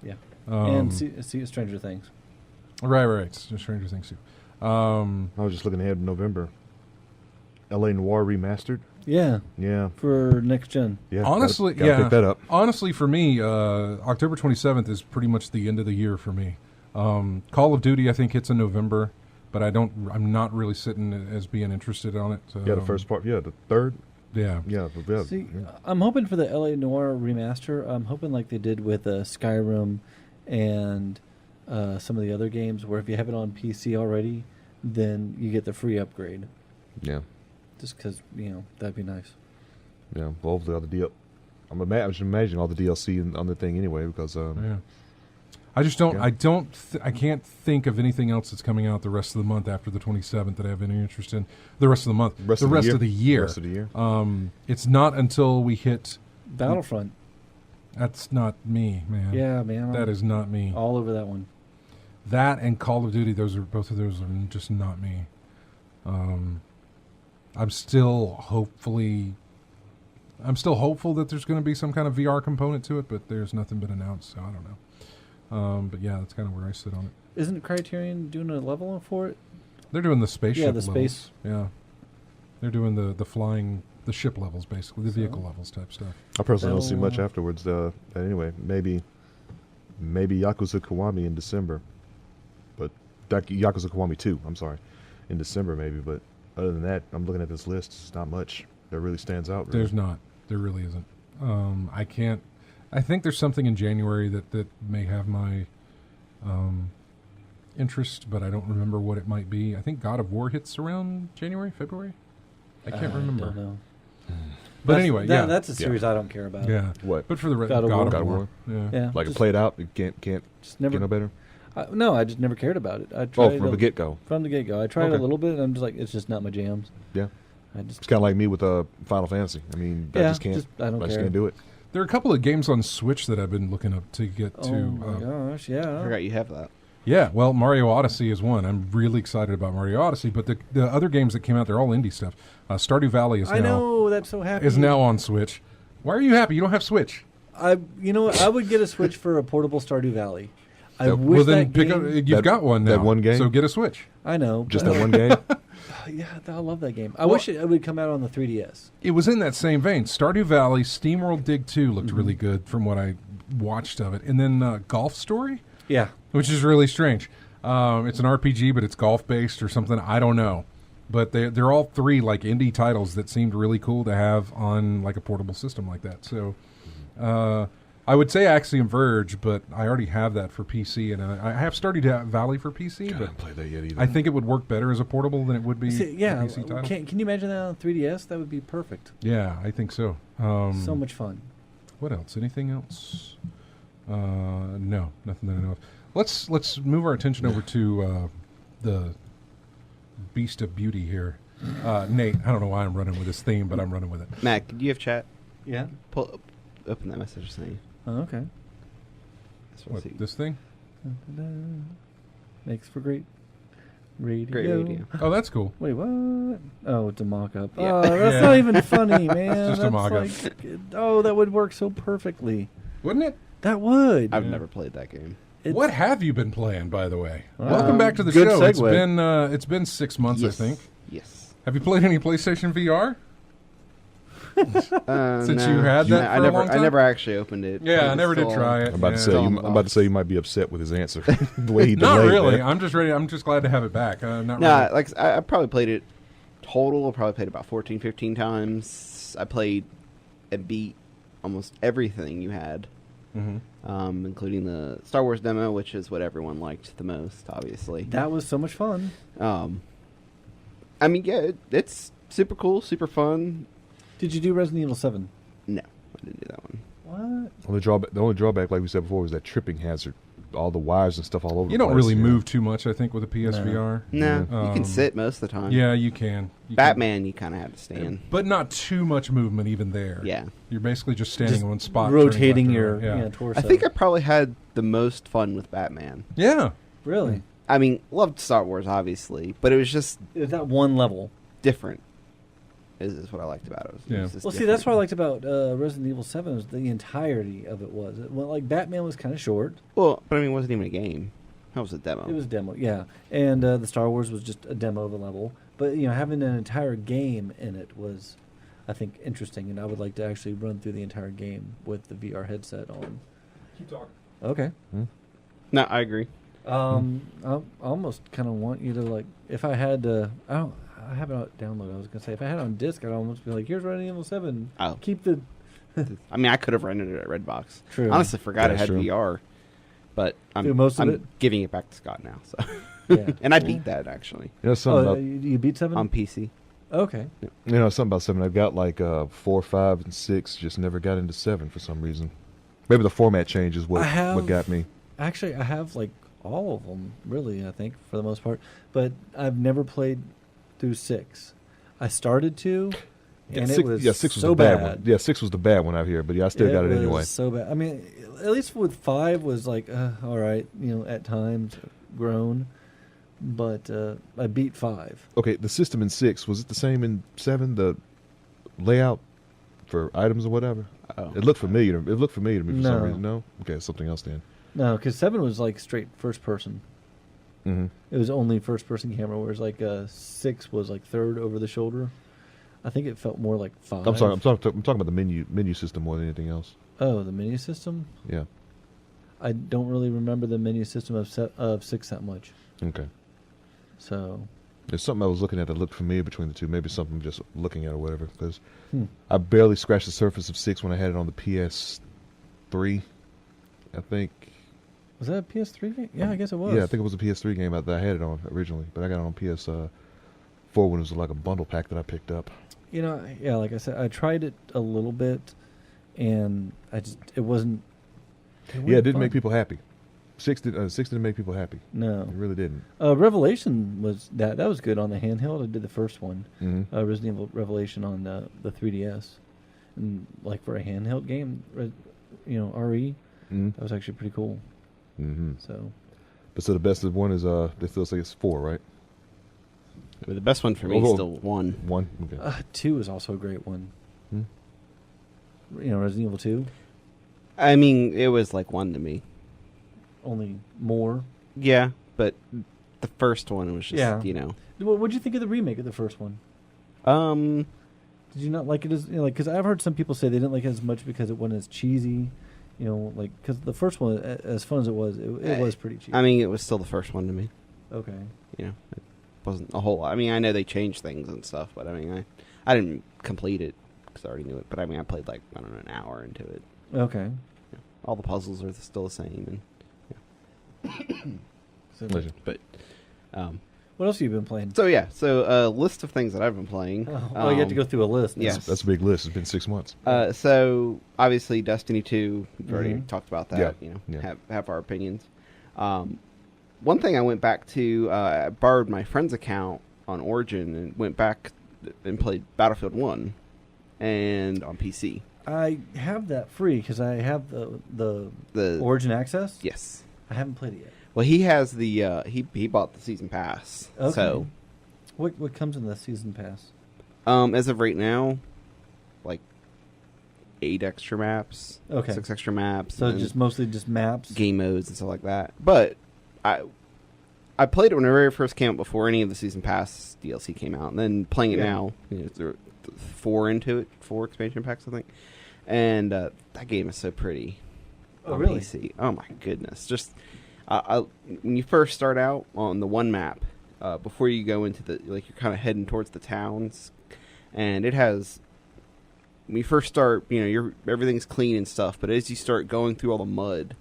Yeah. Um, And see Stranger Things. Right. Stranger Things too. I was just looking ahead to November. L.A. Noire remastered. Yeah, Yeah, for next gen. yeah. Honestly, gotta pick that up. Honestly, for me, October 27th is pretty much the end of the year for me. Call of Duty, I think, hits in November, but I'm not really sitting as being interested on it. Yeah, the first part. Yeah, the third. Yeah. Yeah, See, yeah. I'm hoping for the LA Noire remaster. I'm hoping like they did with Skyrim and some of the other games, where if you have it on PC already, then you get the free upgrade. Yeah. Just because, that'd be nice. Yeah, well, hopefully all the deal. I should imagine all the DLC on the thing anyway, because Yeah. I just don't. Yeah. I can't think of anything else that's coming out the rest of the month after the 27th that I have any interest in. The rest of the month. Rest the of the rest year. of the year. Rest of the year. It's not until we hit. Battlefront. That's not me, man. Yeah, man. That is not me. all over that one. That and Call of Duty. Both of those are just not me. I'm still hopeful that there's going to be some kind of VR component to it, but there's nothing been announced, so I don't know. But yeah, that's kind of where I sit on it. Isn't Criterion doing a level for it? They're doing the spaceship Yeah, the levels. space. Yeah. They're doing the flying, the ship levels, basically, the So? vehicle levels type stuff. I personally don't see much So- afterwards. Anyway, maybe Yakuza Kiwami in December, but Yakuza Kiwami 2. I'm sorry, in December maybe. But other than that, I'm looking at this list. It's not much that really stands out. Really. There's not. There really isn't. I can't. I think there's something in January that may have my interest, but I don't remember what it might be. I think God of War hits around January, February. I can't remember. Don't know. But That's- anyway, that's a series I don't care about. yeah. What? But for the God of War. God God of of War, War. yeah. Yeah, Like just, it played out, it can't just never. get no better. No, I just never cared about it. I Oh, tried from the get go. From the get go, I tried Okay. a little bit, and I'm just like, it's just not my jams. Yeah, I just it's kind of like me with Final Fantasy. I mean, I Yeah, just can't. I don't I just care. can't do it. There are a couple of games on Switch that I've been looking up to get Oh to. my gosh, I yeah. forgot you have that. Yeah, well, Mario Odyssey is one. I'm really excited about Mario Odyssey, but the other games that came out, they're all indie stuff. Stardew Valley is I know, that's so happy. is now on Switch. Why are you happy? You don't have Switch. You know what? I would get a Switch for a portable Stardew Valley. I wish Well, then that pick game. up. You've that- got one now. that one game? So get a Switch. I know. Just but- that one game. Yeah, I love that game. I wish it would come out on the 3DS. It was in that same vein. Stardew Valley, SteamWorld Dig 2 looked really good from what I watched of it. And then Golf Story, Yeah. which is really strange. It's an RPG, but it's golf-based or something. I don't know. But they're all three like indie titles that seemed really cool to have on like a portable system like that. So I would say Axiom Verge, but I already have that for PC. And I have Stardew Valley for PC, I but haven't played that yet either. I think it would work better as a portable than it would be See, yeah. a PC title. Can you imagine that on 3DS? That would be perfect. Yeah, I think so. So much fun. What else? Anything else? No, nothing that I know of. Let's move our attention over to the Beast of Beauty here. Nate, I don't know why I'm running with this theme, but I'm running with it. Matt, do you have chat? Yeah. Open that message thing. Oh, okay. What, this thing? Makes for great radio. Great radio. Oh, that's cool. Wait, what? Oh, it's a mock-up. Yeah. Oh, that's Yeah. not even funny, man. It's just a That's mock-up. oh, that would work so perfectly. Wouldn't it? That would. I've never played that game. What have you been playing, by the way? Um, Welcome back to the good show. segue. It's been 6 months, Yes. I think. Yes. Have you played any PlayStation VR? Since No. you had that for a long I time? never actually opened it. Yeah, I never did try it. I'm about to say Still you, in the I'm about to box. say you might be upset with his answer. The way he Not delayed really. that. I'm just ready. I'm just glad to have it back. Not No, really. like I probably played it total. I probably played about 14, 15 times. I played and beat almost everything you had, including the Star Wars demo, which is what everyone liked the most, obviously. That was so much fun. I mean, yeah, it's super cool, super fun. Did you do Resident Evil 7? No, I didn't do that one. What? The only drawback, like we said before, was that tripping hazard. All the wires and stuff all over. You the don't place, really you know. move too much, I think, with a PSVR. No, you Um, can sit most of the time. Yeah, you can. You Batman, you kind of have to can. stand. But not too much movement even there. Yeah. You're basically just standing Just in one spot. rotating turning your left and right. torso. I think I probably had the most fun with Batman. Yeah. Really? I mean, loved Star Wars, obviously, but it was just It was that one level. different. Is what I liked about it. Yeah. Was just Well, see, that's what I different. liked about Resident Evil 7 was the entirety of it was. Well, like, Batman was kind of short. Well, but I mean, it wasn't even a game. That was a demo. It was a demo, yeah. And the Star Wars was just a demo of a level. But, having an entire game in it was, I think, interesting. And I would like to actually run through the entire game with the VR headset on. Keep talking. Okay. No, I agree. I almost kind of want you to, like, if I had to, I have it on download. I was going to say, if I had it on disc, I'd almost be like, here's Resident Evil 7. Oh. Keep the... I mean, I could have rented it at Redbox. True. Honestly, forgot Yeah, it had true. VR. But Do most of I'm it? giving it back to Scott now. So, Yeah. and I beat that actually You know something Oh, about you beat 7? on PC. Okay. something about 7. I've got like 4, 5, and 6. Just never got into 7 for some reason. Maybe the format change is what got me. Actually, I have, like, all of them, really, I think, for the most part. But I've never played through 6. I started to, and six, it was 6 was so the bad bad. one. Yeah, 6 was the bad one out here, but yeah, I still got it was anyway. so bad. I mean, at least with 5 was like, all right, at times grown. But I beat 5. Okay, the system in 6, was it the same in 7? The layout for items or whatever? Oh. It looked familiar. It looked familiar to me for some No. reason. No? Okay, something else then. No, because 7 was like straight first person. Mm-hmm. It was only first person camera, whereas like 6 was like third over the shoulder. I think it felt more like 5. I'm talking about the menu system more than anything else. Oh, the menu system? Yeah. I don't really remember the menu system of 6 that much. Okay. So, There's something I was looking at that looked familiar between the two. Maybe something I'm just looking at or whatever. Because hmm. I barely scratched the surface of 6 when I had it on the PS3. I think. Was that a PS3 game? Yeah, I guess it was. Yeah, I think it was a PS3 game that I had it on originally, but I got it on PS4 when it was like a bundle pack that I picked up. Yeah, like I said, I tried it a little bit, and it wasn't. Yeah, it didn't make people happy. 6 didn't make people happy. No, It really didn't. Revelation was that was good on the handheld. I did the first one, Mm-hmm. Resident Evil Revelation on the 3DS, and like for a handheld game, RE, Mm-hmm. that was actually pretty cool. Mm-hmm. So, But so the best of one is they still say it's 4, right? But the best one for me is Oh, still 1. 1. Okay. 2 is also a great one. Hmm. Resident Evil 2, I mean, it was like 1 to me. only more. Yeah, but the first one was just Yeah. What'd you think of the remake of the first one? Did you not like it as because I've heard some people say they didn't like it as much because it wasn't as cheesy, because the first one, as fun as it was pretty cheesy. I mean, it was still the first one to me. Okay. It wasn't a whole lot. I mean, I know they changed things and stuff, but I mean, I didn't complete it because I already knew it. But I mean, I played like, I don't know, an hour into it. Okay. All the puzzles are still the same, and So, Legend. but what else have you been playing? so yeah, so a list of things that I've been playing. Oh, you have to go through a list. now. Yes. That's a big list. It's been 6 months. So obviously Destiny 2, we've already Mhm. talked about that. Yeah. Have our opinions. One thing I went back to, I borrowed my friend's account on Origin and went back and played Battlefield 1 and on PC. I have that free because I have the Origin access. Yes. I haven't played it yet. Well, he has the he bought the season pass. Okay. So what comes in the season pass? as of right now, like 8 extra maps. Okay. 6 extra maps. So and just mostly just maps. game modes and stuff like that. But I played it whenever it first came out before any of the season pass DLC came out, and then playing it now. There are 4 into it, 4 expansion packs, I think. And that game is so pretty. Oh, on really? PC. Oh my goodness! Just when you first start out on the one map, before you go into the you're kind of heading towards the towns, and it has. When you first start, everything's clean and stuff. But as you start going through all the mud,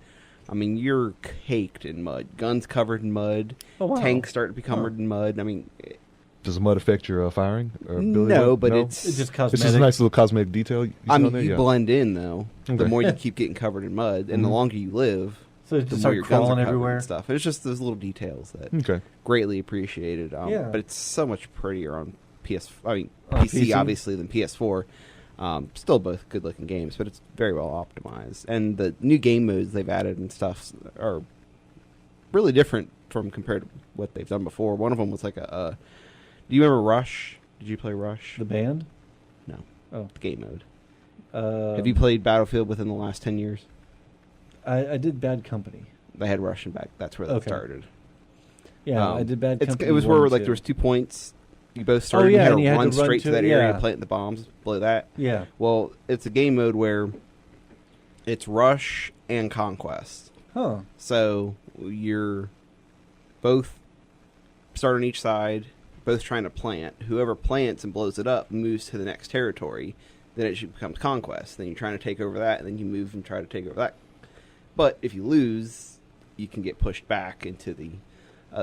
I mean, you're caked in mud. Guns covered in mud. Oh, wow. Tanks start to be covered in mud. I mean, does the mud affect your firing? Or no, but It's just cosmetic. It's just a nice little cosmetic detail. You see on there? you Yeah. blend in though. The Okay. more you keep getting covered in mud, and the longer you live, So it the just more start your guns are crawling covered everywhere. and stuff. And it's just those little details that Okay. greatly appreciated. Yeah. But it's so much prettier on On PC PC? obviously than PS4. Still both good looking games, but it's very well optimized. And the new game modes they've added and stuff are really different from compared to what they've done before. One of them was like do you remember Rush? Did you play Rush? The band? No. Oh. The game mode. Have Have you played Battlefield within the last 10 years? I did Bad Company. They had Rush and back. That's where that Okay. started. Yeah, I did Bad Company. It was 1 where and like 2. there was 2 points. You both started. yeah, you and you had had to run to run straight to to that it, area, yeah. plant the bombs, blow that. Yeah. Well, it's a game mode where it's Rush and Conquest. Huh. So you're both start on each side, both trying to plant. Whoever plants and blows it up moves to the next territory. Then it becomes Conquest. Then you're trying to take over that, and then you move and try to take over that. But if you lose, you can get pushed back into the.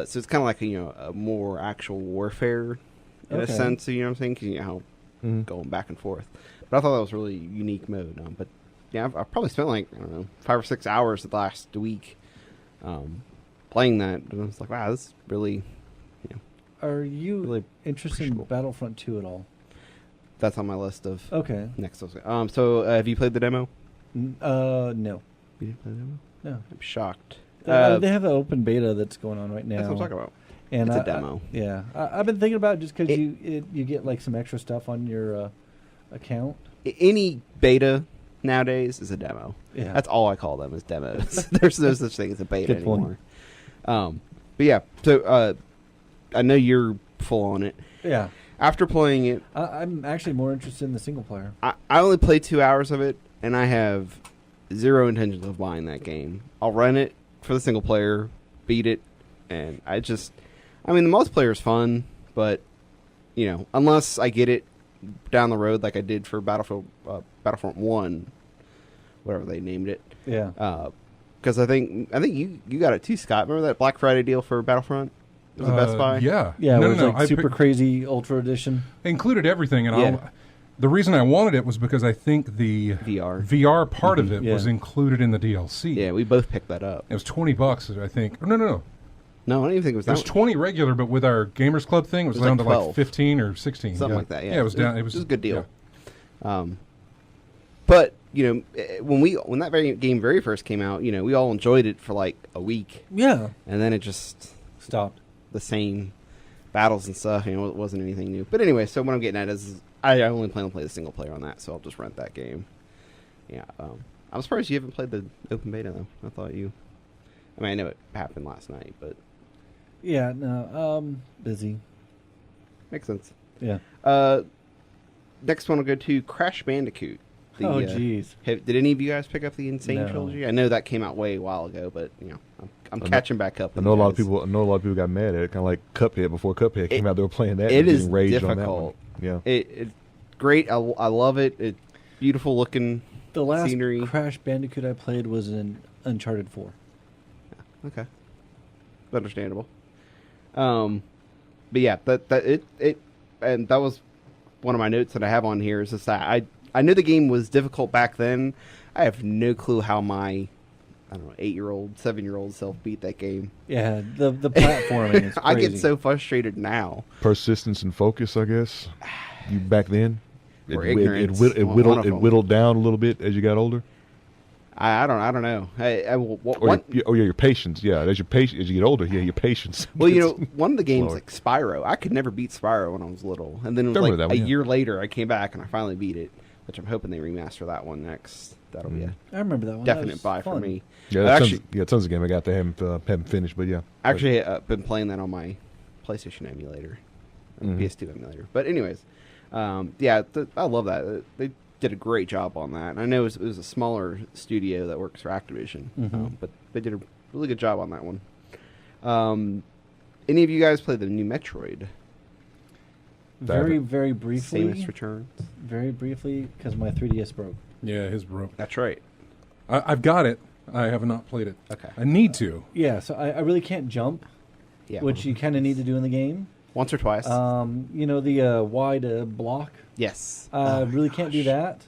So it's kind of like a more actual warfare in a Okay. sense. You know what I'm saying? 'Cause you know how going back and forth. But I thought that was a really unique mode. But yeah, I've probably spent like 5 or 6 hours the last week playing that. And I was like, wow, this is really. Are you Really interested in appreciable. Battlefront 2 at all? That's on my list of Okay. next. So have you played the demo? No. You didn't play the demo? No. I'm shocked. They have an open beta that's going on right now. That's what I'm talking about. And It's a demo. I've been thinking about it just because you get like some extra stuff on your account. Any beta nowadays is a demo. Yeah. That's all I call them is demos. There's no such thing as a beta Good point. anymore. But yeah, so I know you're full on it. Yeah. After playing it, I'm actually more interested in the single player. I only played 2 hours of it, and I have zero intentions of buying that game. I'll run it for the single player, beat it, and the multiplayer is fun, but unless I get it down the road like I did for Battlefront 1, whatever they named it. Yeah. Because I think you got it too, Scott. Remember that Black Friday deal for Battlefront? It was a Best Buy. Yeah. Yeah, No, it was no, like I super picked- crazy ultra edition. included everything, and Yeah. the reason I wanted it was because I think the VR. part of it Yeah. was included in the DLC. Yeah, we both picked that up. It was $20, I think. No. No, I don't even think it was It was that 20 regular, but with our Gamers Club thing, it was It was down like to like 12. 15 or 16. Something like that, yeah. Yeah, it was down. It was a good deal. yeah. But when that game very first came out, we all enjoyed it for like a week, Yeah. and then it just Stopped. the same battles and stuff. It wasn't anything new. But anyway, so what I'm getting at is I only plan to play the single player on that, so I'll just rent that game. Yeah, I'm surprised you haven't played the open beta though. I thought you. I know it happened last night, but Yeah. No. Busy. makes sense. Yeah. Next one will go to Crash Bandicoot. Oh, jeez. Did any of you guys pick up the Insane No. trilogy? I know that came out way a while ago, but I'm catching back up. I know a lot of people got mad at it, kind of like Cuphead. Before Cuphead came out, they were playing that. It and is getting raged on that difficult. one. Yeah. It's great. I love it. It's beautiful looking. The last Scenery. Crash Bandicoot I played was in Uncharted 4. Okay, understandable. But yeah, and that was one of my notes that I have on here is just that I knew the game was difficult back then. I have no clue how my I don't know, 8-year-old, 7-year-old self beat that game. Yeah, the platforming is crazy. I get so frustrated now. Persistence and focus, I guess. You back then, Or it ignorance. whittled down a little bit as you got older. I don't know. Your patience. Yeah, as your patience as you get older, yeah, your patience. Well, one of the games slower. like Spyro, I could never beat Spyro when I was little, and then it was Remember like that one, a yeah. year later I came back and I finally beat it, which I'm hoping they remaster that one next. That'll be a I remember that one. That definite was buy for fun. me. Yeah, I tons of game I got that haven't finished, but yeah. Actually, been playing that on my PlayStation emulator, PS2 emulator. But anyways, I love that. They did a great job on that. And I know it was a smaller studio that works for Activision, but they did a really good job on that one. Any of you guys play the new Metroid? Very, very briefly. Samus Returns? Very briefly, because my 3DS broke. Yeah, his broke. That's right. I've got it. I have not played it. Okay. I need to. Yeah, so I really can't jump, Yeah. which you kind of need to do in the game. Once or twice. The wide block. Yes. I really can't do that,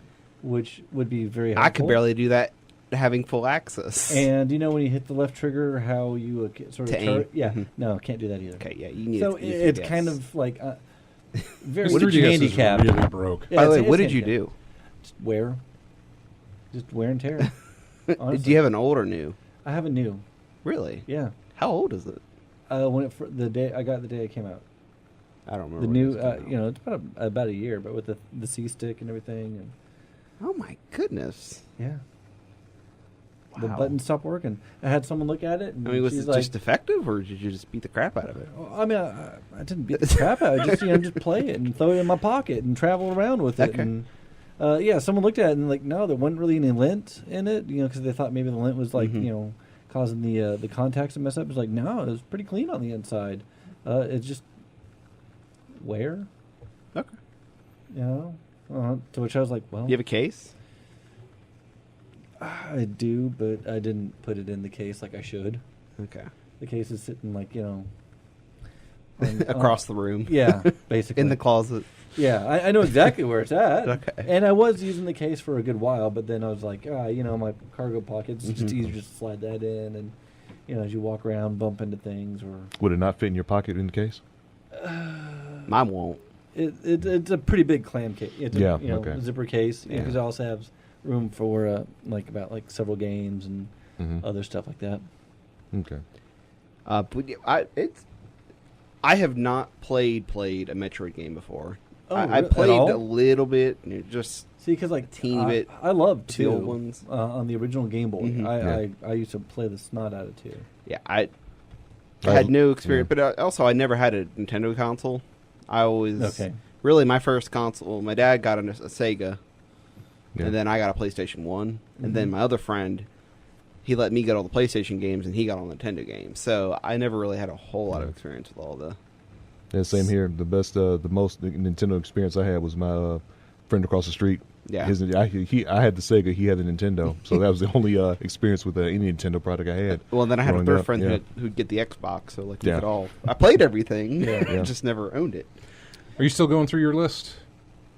which would be very helpful. I could barely do that having full access. And when you hit the left trigger, how you sort of To aim. Yeah, Mhm. no, can't do that either. Okay, yeah, you need So to use it's your kind guess. of like very His 3DS is handicapped. really broke. Yeah, By the way, it's what did you handicapped. do? Just wear and tear. Honestly. Do you have an old or new? I have a new. Really? Yeah. How old is it? The day it came out. I don't remember. The when new, it came out. it's about a year, but with the C stick and everything, and Oh my goodness! yeah, the Wow. button stopped working. I had someone look at it, and I mean, was she's it like, just defective, or did you just beat the crap out of it? Well, I mean, I didn't beat the crap out of it. Just play it and throw it in my pocket and travel around with it. Okay. And someone looked at it and like, no, there wasn't really any lint in it, because they thought maybe the lint was like, causing the contacts to mess up. It's like, no, it was pretty clean on the inside. It's just wear, Okay. To which I was like, well, You have a case? I do, but I didn't put it in the case like I should. Okay. The case is sitting like, Across the room. Yeah, basically. In the closet. Yeah, I know exactly where it's at. Okay. And I was using the case for a good while, but then I was like, my cargo pockets, it's just easier just to slide that in. And, as you walk around, bump into things. Or Would it not fit in your pocket in the case? Mine won't. It's a pretty big clam case. It's a, okay. zipper case. Yeah. Because it also has room for about several games and other stuff like that. Okay. But I have not played a Metroid game before. Oh, I at played all? a little bit, just See, because teeny bit. I love the two old ones. on the original Game Boy. Mhm. I used to play the snot out of two. Yeah, I had no experience, but also I never had a Nintendo console. I always really my first console. My dad got a Sega, and then I got a PlayStation 1, and then my other friend, he let me get all the PlayStation games, and he got all the Nintendo games. So I never really had a whole lot of experience with all the. Yeah, same here. The most Nintendo experience I had was my friend across the street. Yeah. I had the Sega, he had the Nintendo, so that was the only experience with any Nintendo product I had. Well, then I had a growing third up, friend who'd get the Xbox, so like we Yeah. could all. I played everything, Yeah. just never owned it. Are you still going through your list?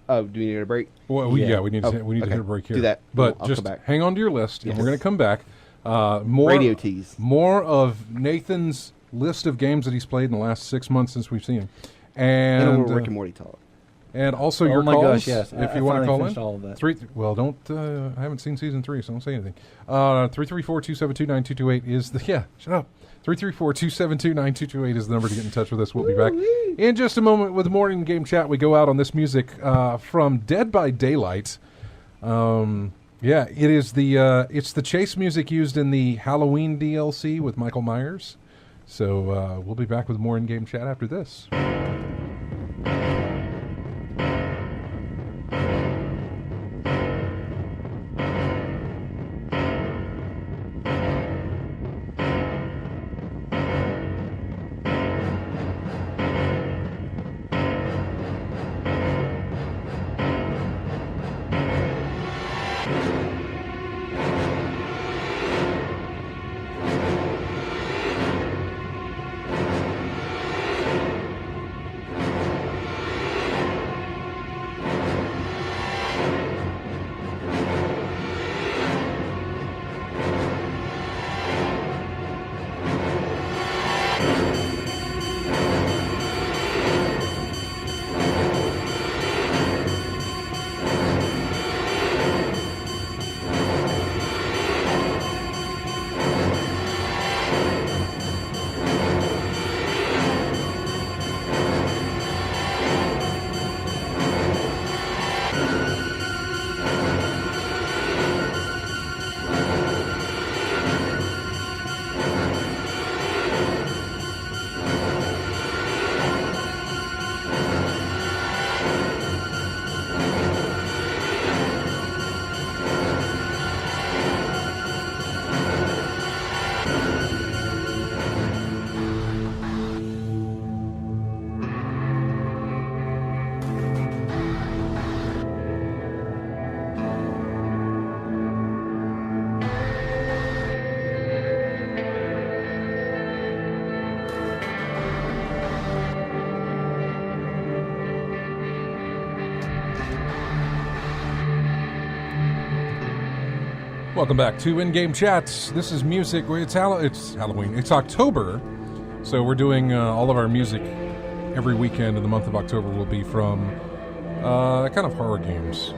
Oh, do we need a break? Well, we need Oh, to okay. hit a break here. Do that. But I'll just come back. hang on to your list, and Yes. we're going to come back. More Radio tease. More of Nathan's list of games that he's played in the last 6 months since we've seen him, and And a little Rick and Morty talk. and also Oh your my calls. gosh, yes. If I you want to finally call finished in, all of that. don't. I haven't seen season 3, so don't say anything. 334-272-9228 is the shut up. 334-272-9228 is the number to get in touch with us. We'll be back in just a moment with more in-game chat. We go out on this music from Dead by Daylight. It is it's the chase music used in the Halloween DLC with Michael Myers. So we'll be back with more in-game chat after this. Welcome back to In-Game Chats. This is music. It's Halloween. It's October, so we're doing all of our music every weekend in the month of October will be from kind of horror games,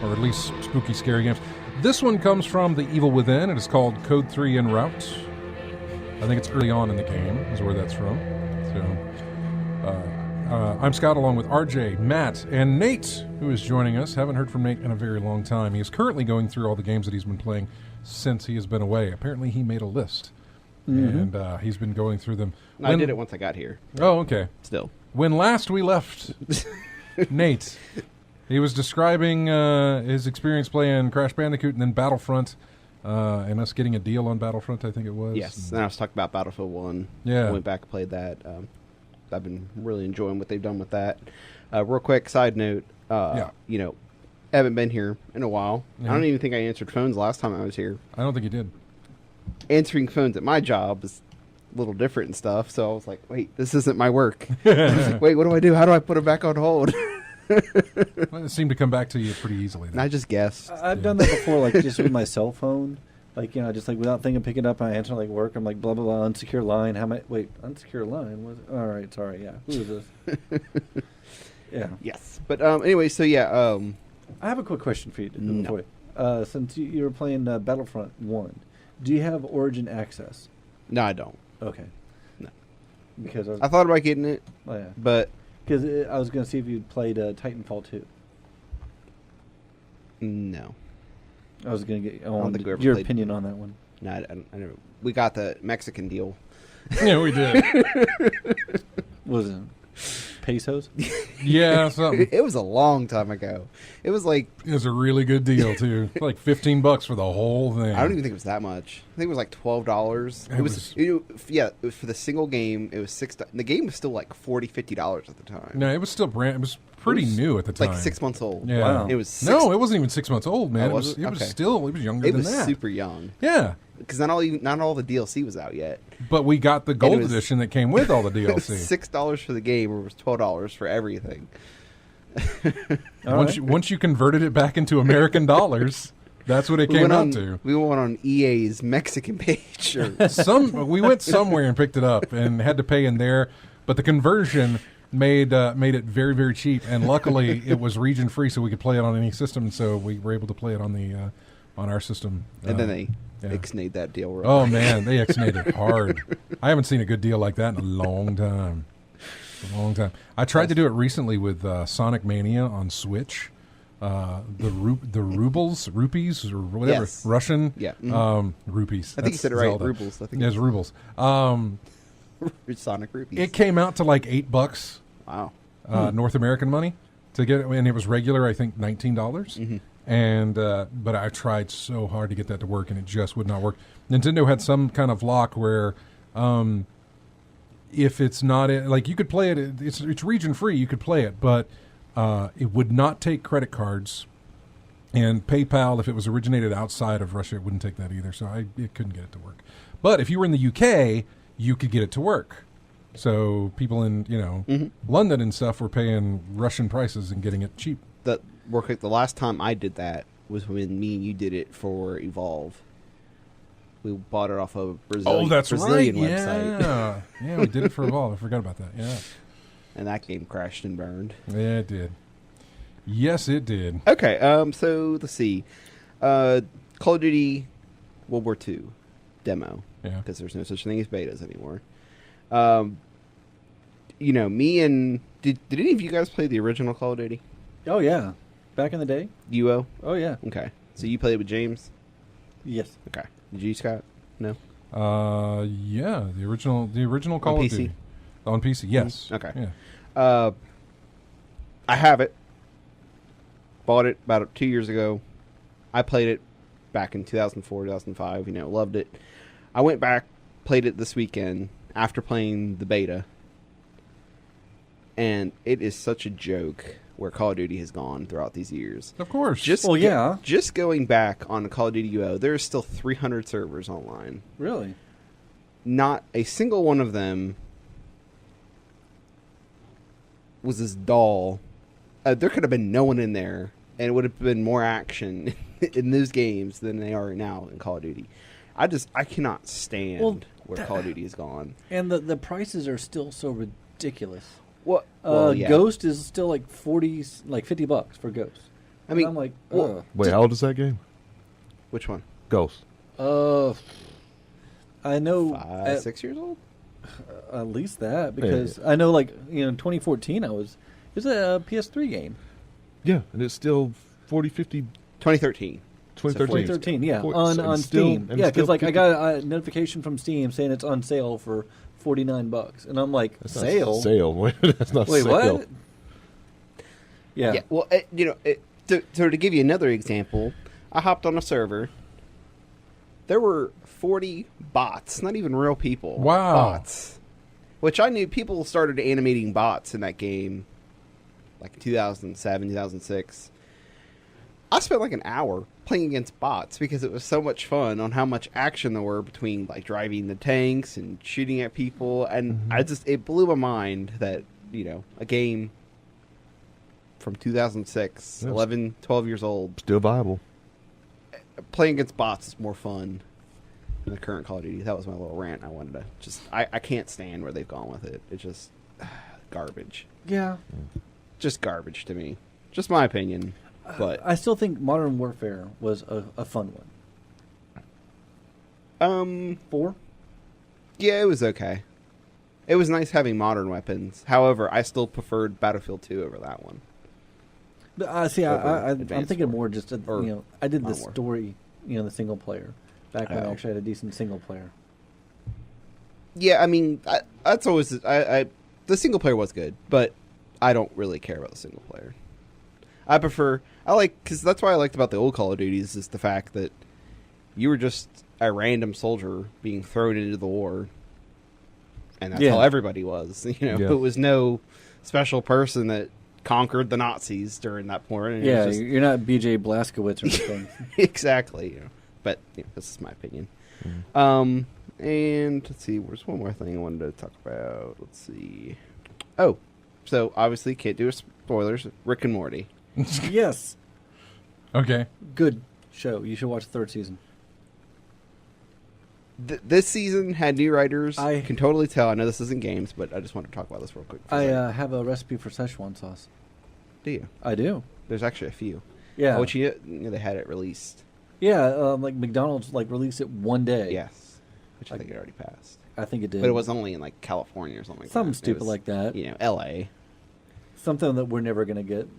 or at least spooky, scary games. This one comes from The Evil Within. It is called Code 3 En Route. I think it's early on in the game is where that's from. So, I'm Scott along with RJ, Matt, and Nate, who is joining us. Haven't heard from Nate in a very long time. He is currently going through all the games that he's been playing since he has been away. Apparently he made a list, and he's been going through them. I did it once I got here. Oh, okay. Still. When last we left Nate, he was describing his experience playing Crash Bandicoot and then Battlefront, and us getting a deal on Battlefront, I think it was. Yes, and I was talking about Battlefield 1. Yeah. I went back and played that. I've been really enjoying what they've done with that. Real quick side note, you know, I haven't been here in a while. Yeah. I don't even think I answered phones last time I was here. I don't think you did. Answering phones at my job is a little different and stuff, so I was like, wait, this isn't my work. I was like, wait, what do I do? How do I put it back on hold? Well, it seemed to come back to you pretty easily. And I just guessed. I've done that before, like just with my cell phone. Like, you know, just like without thinking, pick it up, I answer like work. I'm like, blah, blah, blah, unsecure line. Unsecure line? All right, sorry, yeah. Who is this? Yeah. Yes. But anyway, so yeah. I have a quick question for you. No. Before you. Since you were playing Battlefront 1, do you have Origin access? No, I don't. Okay. No. Because I thought about getting it, oh, yeah. but Because I was going to see if you'd played Titanfall 2. no. I was going to get don't think we ever your played- opinion on that one. No, I never. We got the Mexican deal. Yeah, we did. Was it pesos? Yeah, something. It was a long time ago. It was like, It was a really good deal, too. Like $15 for the whole thing. I don't even think it was that much. I think it was like $12. It was for the single game. It was $6. The game was still like $40-$50 at the time. No, it was still it was pretty new at the time. Like 6 months old. Yeah. Wow. It was No, it wasn't even 6 months old, man. Oh, was it? It was Okay. still, it was younger It than was that. super young Yeah. because not all the DLC was out yet. But we got the gold was- edition that came with all the It was DLC. $6 for the game, or it was $12 for everything. Once you converted it back into American dollars, that's what it came out to. We went on EA's Mexican page. Or, We went somewhere and picked it up and had to pay in there, but the conversion made it very, very cheap. And luckily, it was region free, so we could play it on any system. So we were able to play it on the on our system. and then they yeah. ixnayed that deal. Right? Oh man, they ixnayed it hard. I haven't seen a good deal like that in a long time. A long time. I tried to do it recently with Sonic Mania on Switch. The rupees, or whatever, Yes. Russian. Yeah. Rupees. I think you That's said it right. Zelda. Rubles. I think Yes, rubles. it's Sonic Rupees. It came out to like $8, Wow. North American money, to get it, and it was regular. I think $19. Mm-hmm. And but I tried so hard to get that to work, and it just would not work. Nintendo had some kind of lock where, if it's not like you could play it, it's region free. You could play it, but it would not take credit cards. And PayPal, if it was originated outside of Russia, it wouldn't take that either. So it couldn't get it to work. But if you were in the UK, you could get it to work. So people in London and stuff were paying Russian prices and getting it cheap. Real quick, the last time I did that was when me and you did it for Evolve. We bought it off of a Brazilian website. Yeah, yeah, we did it for Evolve. I forgot about that. Yeah, And that game crashed and burned. yeah, it did. Yes, it did. Okay, so let's see. Call of Duty World War II demo. Yeah. Because there's no such thing as betas anymore. Me and... Did any of you guys play the original Call of Duty? Oh, yeah. Back in the day? UO? Oh, yeah. Okay. So you played with James? Yes. Okay. Did you, Scott? No? Yeah, the original Call of PC? Duty on PC. Yes. Okay. Yeah. I have it. Bought it about 2 years ago. I played it back in 2004, 2005. Loved it. I went back, played it this weekend after playing the beta. And it is such a joke where Call of Duty has gone throughout these years. Of course. Just going back on Call of Duty UO, there are still 300 servers online. Really? Not a single one of them was as dull. There could have been no one in there and it would have been more action in those games than they are now in Call of Duty. I cannot stand where Call of Duty has gone. And the prices are still so ridiculous. Well, yeah. Ghost is still like $50 for Ghost. I mean, and I'm like, Wait, how old is that game? which one? Ghost. I know 5, 6 years old. at least that because I know, like, in 2014, it was a PS3 game. Yeah, and it's still 40, 50. 2013. 2013. 2013, yeah, on still- Steam. and Yeah, still because like I 50. got a notification from Steam saying it's on sale for $49, and I'm like, That's not sale? Sale. That's not Wait, sale. what? Yeah. Well, to give you another example, I hopped on a server. There were 40 bots, not even real people. Wow. Bots. Which I knew people started animating bots in that game like 2007, 2006. I spent like an hour playing against bots because it was so much fun on how much action there were between like driving the tanks and shooting at people. And it blew my mind that, a game from 2006, 11, 12 years old, Still viable. playing against bots is more fun than the current Call of Duty. That was my little rant. I wanted to I can't stand where they've gone with it. It's just garbage. Yeah. Just garbage to me. Just my opinion. But I still think Modern Warfare was a fun one. 4? yeah, it was okay. It was nice having modern weapons. However, I still preferred Battlefield 2 over that one. But see, Over I'm Advanced thinking War. more just, Or I did the Modern War. story, the single player, back when I Oh. actually had a decent single player. Yeah, I mean, that's always the single player was good, but I don't really care about the single player. Because that's what I liked about the old Call of Duties is the fact that you were just a random soldier being thrown into the war, and that's how everybody was. It was no special person that conquered the Nazis during that point. And it Yeah, was just, you're not BJ Blazkowicz or anything. exactly. But this is my opinion. And let's see, there's one more thing I wanted to talk about. Let's see. Oh, so obviously can't do spoilers. Rick and Morty. Yes. Okay. Good show. You should watch the 3rd season. This season had new writers. I can totally tell. I know this isn't games, but I just want to talk about this real quick. I have a recipe for Szechuan sauce. Do you? I do. There's actually a few. Yeah. Which they had it released. Yeah, like McDonald's released it one day. Yes. Which I think it already passed. I think it did. But it was only in like California or something like something that. stupid It was, like that. L.A. Something that we're never gonna get.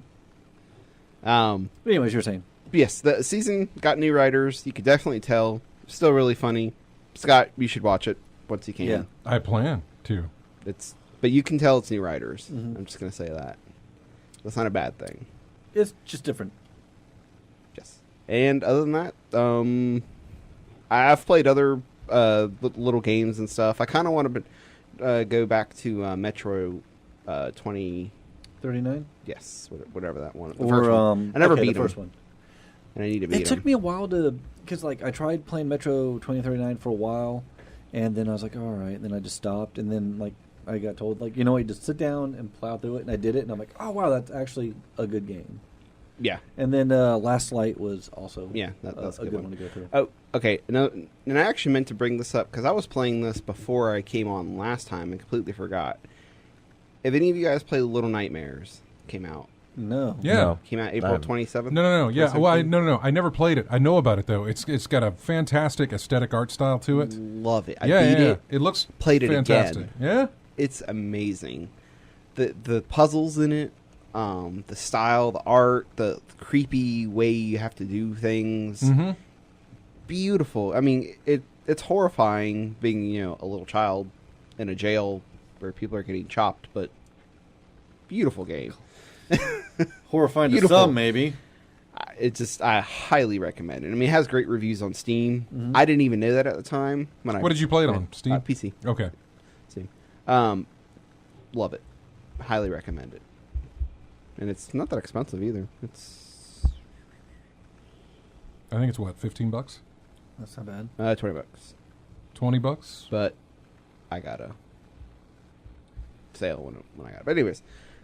But But anyways, you're saying. yes, the season got new writers. You could definitely tell. Still really funny. Scott, you should watch it once you can. Yeah. I plan to. But you can tell it's new writers. Mhm. I'm just gonna say that. That's not a bad thing. It's just different. Yes. And other than that, I've played other little games and stuff. I kind of want to go back to Metro 20. 39? Yes, whatever that one. The Or first one. I never beat the first him, one. and I need to beat It took him. me a while because I tried playing Metro 2039 for a while, and then I was like, all right, and then I just stopped, and then I got told you just sit down and plow through it, and I did it, and I'm like, oh wow, that's actually a good game. Yeah. And then Last Light was also that's a good one to go through. Oh, okay. No, and I actually meant to bring this up because I was playing this before I came on last time and completely forgot. If any of you guys played Little Nightmares, came out. No. Yeah. No. Came out I April haven't. 27th. No. Yeah. Well, 2017? no. I never played it. I know about it though. It's got a fantastic aesthetic art style to it. Love it. I yeah, beat yeah. it. It looks Played it fantastic. again. Yeah. It's amazing. The puzzles in it, the style, the art, the creepy way you have to do things. Mm-hmm. Beautiful. I mean, it's horrifying being a little child in a jail where people are getting chopped, but beautiful game. Horrifying Beautiful. to some, maybe. I highly recommend it. I mean, it has great reviews on Steam. Mhm. I didn't even know that at the time. What did you play it on? Steam? PC. Okay. Steam. Love it. Highly recommend it. And it's not that expensive either. It's I think it's what, $15? That's not bad. $20. $20? But I got a sale when I got it. But anyways,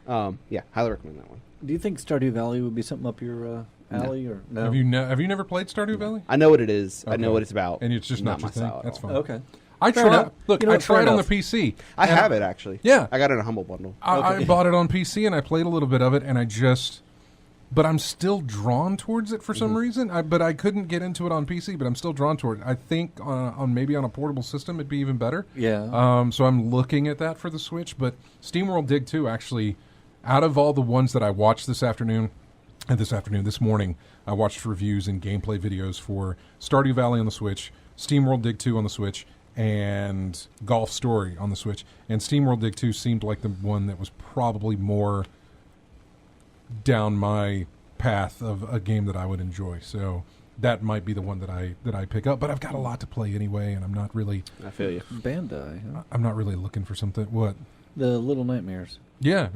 Yeah, highly recommend that one. Do you think Stardew Valley would be something up your alley or no? Have you never played Stardew Valley? I know what it is. I Okay. know what it's about. And it's just not your my thing? style at That's all. fine. Okay. I Fair tried. enough. Look, You know I what, fair tried on the enough. PC. I and have it actually. Yeah. I got it in a Humble Bundle. I bought it on PC and I played a little bit of it, and but I'm still drawn towards it for some reason. But I couldn't get into it on PC, but I'm still drawn toward it. I think on maybe on a portable system it'd be even better. Yeah. So I'm looking at that for the Switch. But SteamWorld Dig 2 actually, out of all the ones that I watched this morning, I watched reviews and gameplay videos for Stardew Valley on the Switch, SteamWorld Dig 2 on the Switch, and Golf Story on the Switch. And SteamWorld Dig 2 seemed like the one that was probably more down my path of a game that I would enjoy. So that might be the one that I pick up. But I've got a lot to play anyway, and I'm not really I feel you. Bandai. Huh? I'm not really looking for something. What? The Little Nightmares. Yeah.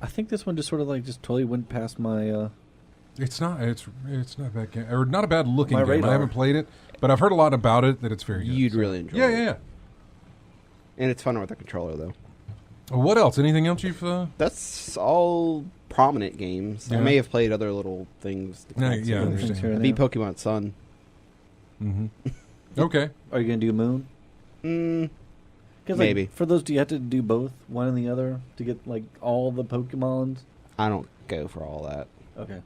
I think this one just sort of just totally went past my. It's not a bad game, or not a bad looking My game. radar. I haven't played it, but I've heard a lot about it that it's very good. You'd So- really enjoy Yeah, it. yeah. And it's fun with the controller though. What else? Anything else you've? That's all prominent games. I Yeah. may have played other little things. Yeah, I Things understand. here I and beat there. Pokemon Sun. Mm-hmm. Okay. Are you gonna do Moon? Mm, 'Cause, Maybe. For those, do you have to do both, one and the other, to get all the Pokemons? I don't go for all that. Okay,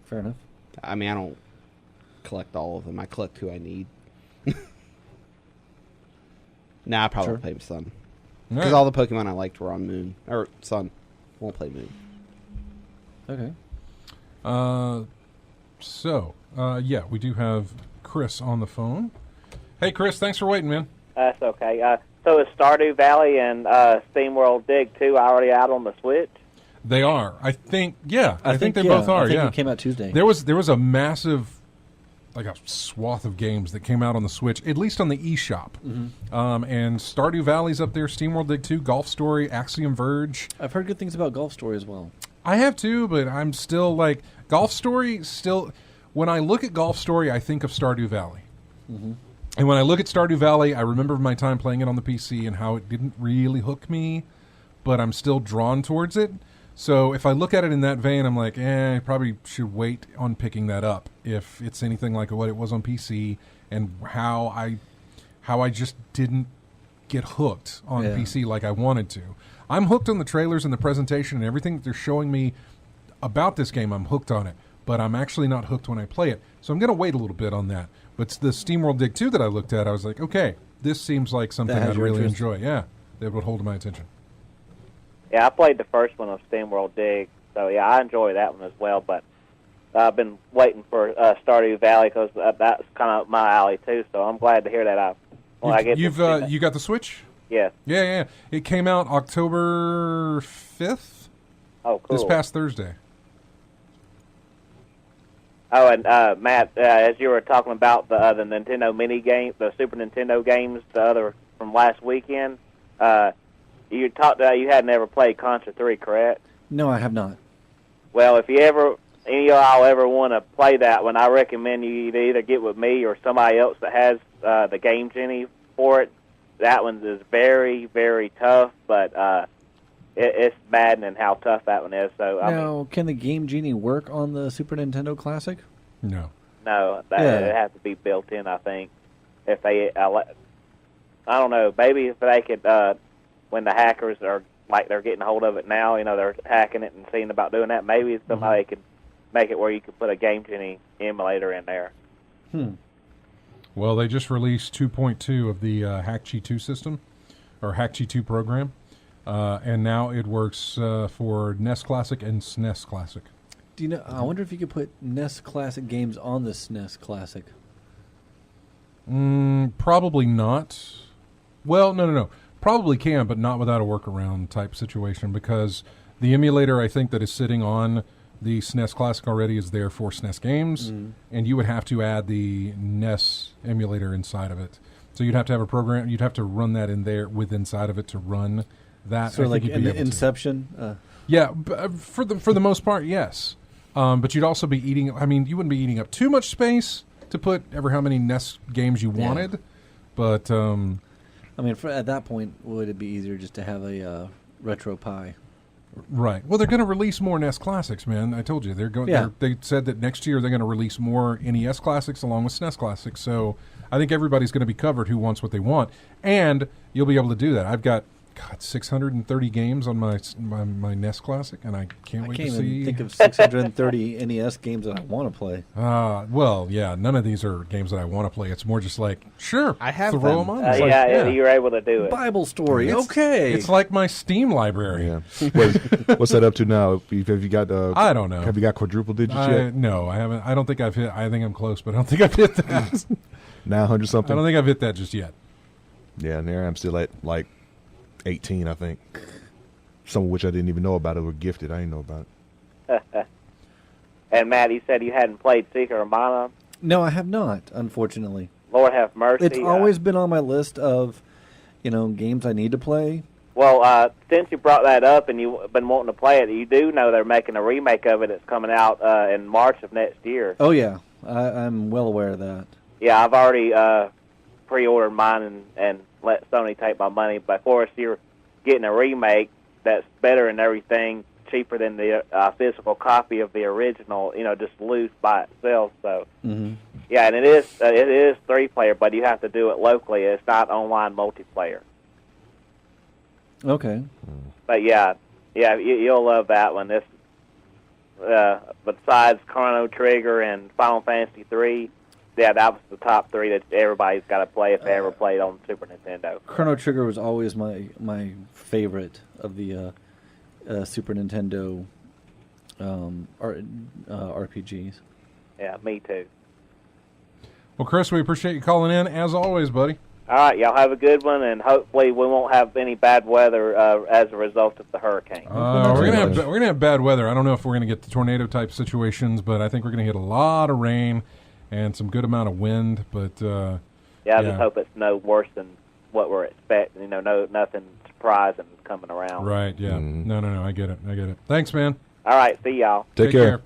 fair enough. I mean, I don't collect all of them. I collect who I need. Nah, I probably Sure. won't play Sun. All Because right. all the Pokemon I liked were on Moon. Or Sun. Won't play Moon. Okay. Yeah, we do have Chris on the phone. Hey, Chris, thanks for waiting, man. That's okay. So is Stardew Valley and SteamWorld Dig 2 already out on the Switch? They are. I think. Yeah, I think they yeah, both are. I think Yeah, it came out Tuesday. There was a massive, a swath of games that came out on the Switch, at least on the eShop. And Stardew Valley's up there, SteamWorld Dig 2, Golf Story, Axiom Verge. I've heard good things about Golf Story as well. I have too, but I'm still Golf Story. Still, when I look at Golf Story, I think of Stardew Valley. And when I look at Stardew Valley, I remember my time playing it on the PC and how it didn't really hook me, but I'm still drawn towards it. So if I look at it in that vein, I'm like, I probably should wait on picking that up if it's anything like what it was on PC, and how I just didn't get hooked on Yeah. PC like I wanted to. I'm hooked on the trailers and the presentation and everything that they're showing me about this game. I'm hooked on it, but I'm actually not hooked when I play it. So I'm going to wait a little bit on that. But the SteamWorld Dig 2 that I looked at, I was like, okay, this seems like something That has I'd your really interest. enjoy. Yeah, that would hold my attention. Yeah, I played the first one of SteamWorld Dig, so yeah, I enjoy that one as well. But I've been waiting for Stardew Valley because that's kind of my alley too. So I'm glad to hear that. You got the Switch? Yeah. Yeah. It came out October 5th, Oh, cool. this past Thursday. Oh, and Matt, as you were talking about the Nintendo mini game, the Super Nintendo games, the other from last weekend, you talked about you had never played Contra 3, correct? No, I have not. Well, if any of y'all ever want to play that one, I recommend you either get with me or somebody else that has the Game Genie for it. That one is very, very tough, but it's maddening how tough that one is. So Now, can the Game Genie work on the Super Nintendo Classic? No. no, Yeah. it has to be built in. I think if they, I don't know, maybe if they could, when the hackers are they're getting hold of it now, they're hacking it and seeing about doing that. Maybe somebody could make it where you could put a Game Genie emulator in there. Well, they just released 2.2 of the Hack-Chi 2 system, or Hack-Chi 2 program, and now it works for NES Classic and SNES Classic. Do you know? I wonder if you could put NES Classic games on the SNES Classic. Probably not. Well, no. Probably can, but not without a workaround type situation, because the emulator, I think, that is sitting on the SNES Classic already is there for SNES games, and you would have to add the NES emulator inside of it. So you'd have to have a program, you'd have to run that in there inside of it to run that. Sort of I think like you'd be in able to. Inception. Yeah, for the most part, yes. But you'd also be eating. I mean, you wouldn't be eating up too much space to put ever how many NES games you wanted. But I mean, at that point, would it be easier just to have a RetroPie Right. Well, they're going to release more NES classics, man. I told you they're going. Yeah. They said that next year they're going to release more NES classics along with SNES classics. So I think everybody's going to be covered who wants what they want, and you'll be able to do that. I've got 630 games on my NES classic, and I can't wait I can't to see. even think of 630 NES games that I want to play. Well, yeah, none of these are games that I want to play. It's more just like, sure, I have throw them. them on. It's like, yeah, you're able to do it. Bible story. It's- Okay. It's like my Steam library. Yeah. What's that up to now? Have you got? I don't know. Have you got quadruple digits yet? No, I haven't. I don't think I've hit. I think I'm close, but I don't think I've hit that. Now 100 I something. don't think I've hit that just yet. Yeah, and there I'm still at like 18, I think. Some of which I didn't even know about. It were gifted. I didn't know about it. And Matt, you said you hadn't played Secret of Mana. No, I have not, unfortunately. Lord have mercy. It's always been on my list of, games I need to play. Well, since you brought that up and you've been wanting to play it, you do know they're making a remake of it that's coming out in March of next year. Oh, yeah. I'm well aware of that. Yeah, I've already pre-ordered mine and let Sony take my money. But of course, you're getting a remake that's better and everything, cheaper than the physical copy of the original. Just loose by itself. So, yeah, and it is 3-player, but you have to do it locally. It's not online multiplayer. Okay. But yeah, you'll love that one. This, besides Chrono Trigger and Final Fantasy 3. Yeah, that was the top 3 that everybody's got to play if they ever played on Super Nintendo. Chrono Trigger was always my favorite of the Super Nintendo RPGs. Yeah, me too. Well, Chris, we appreciate you calling in as always, buddy. All right, y'all have a good one, and hopefully we won't have any bad weather as a result of the hurricane. We're gonna have bad weather. I don't know if we're gonna get the tornado type situations, but I think we're gonna get a lot of rain and some good amount of wind. But I just hope it's no worse than what we're expecting. Nothing surprising coming around. Right? Yeah. Mm-hmm. No. I get it. Thanks, man. All right, see y'all. Take care.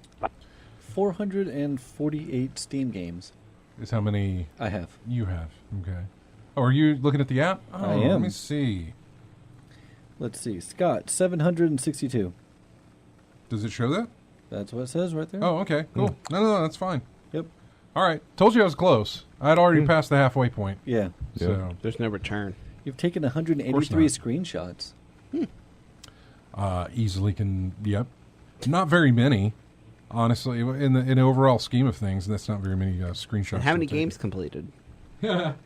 448 Steam games. Is how many I have. you have? Okay. Oh, are you looking at the app? Oh, I am. Let me see. Let's see. Scott, 762. Does it show that? That's what it says right there. Oh, okay. Cool. No, that's fine. Yep. All right. Told you I was close. I'd already passed the halfway point. Yeah. So There's no return. You've taken 183 screenshots. easily can. Yep. Not very many, honestly. In the overall scheme of things, that's not very many screenshots. And how many to take. games completed? 5.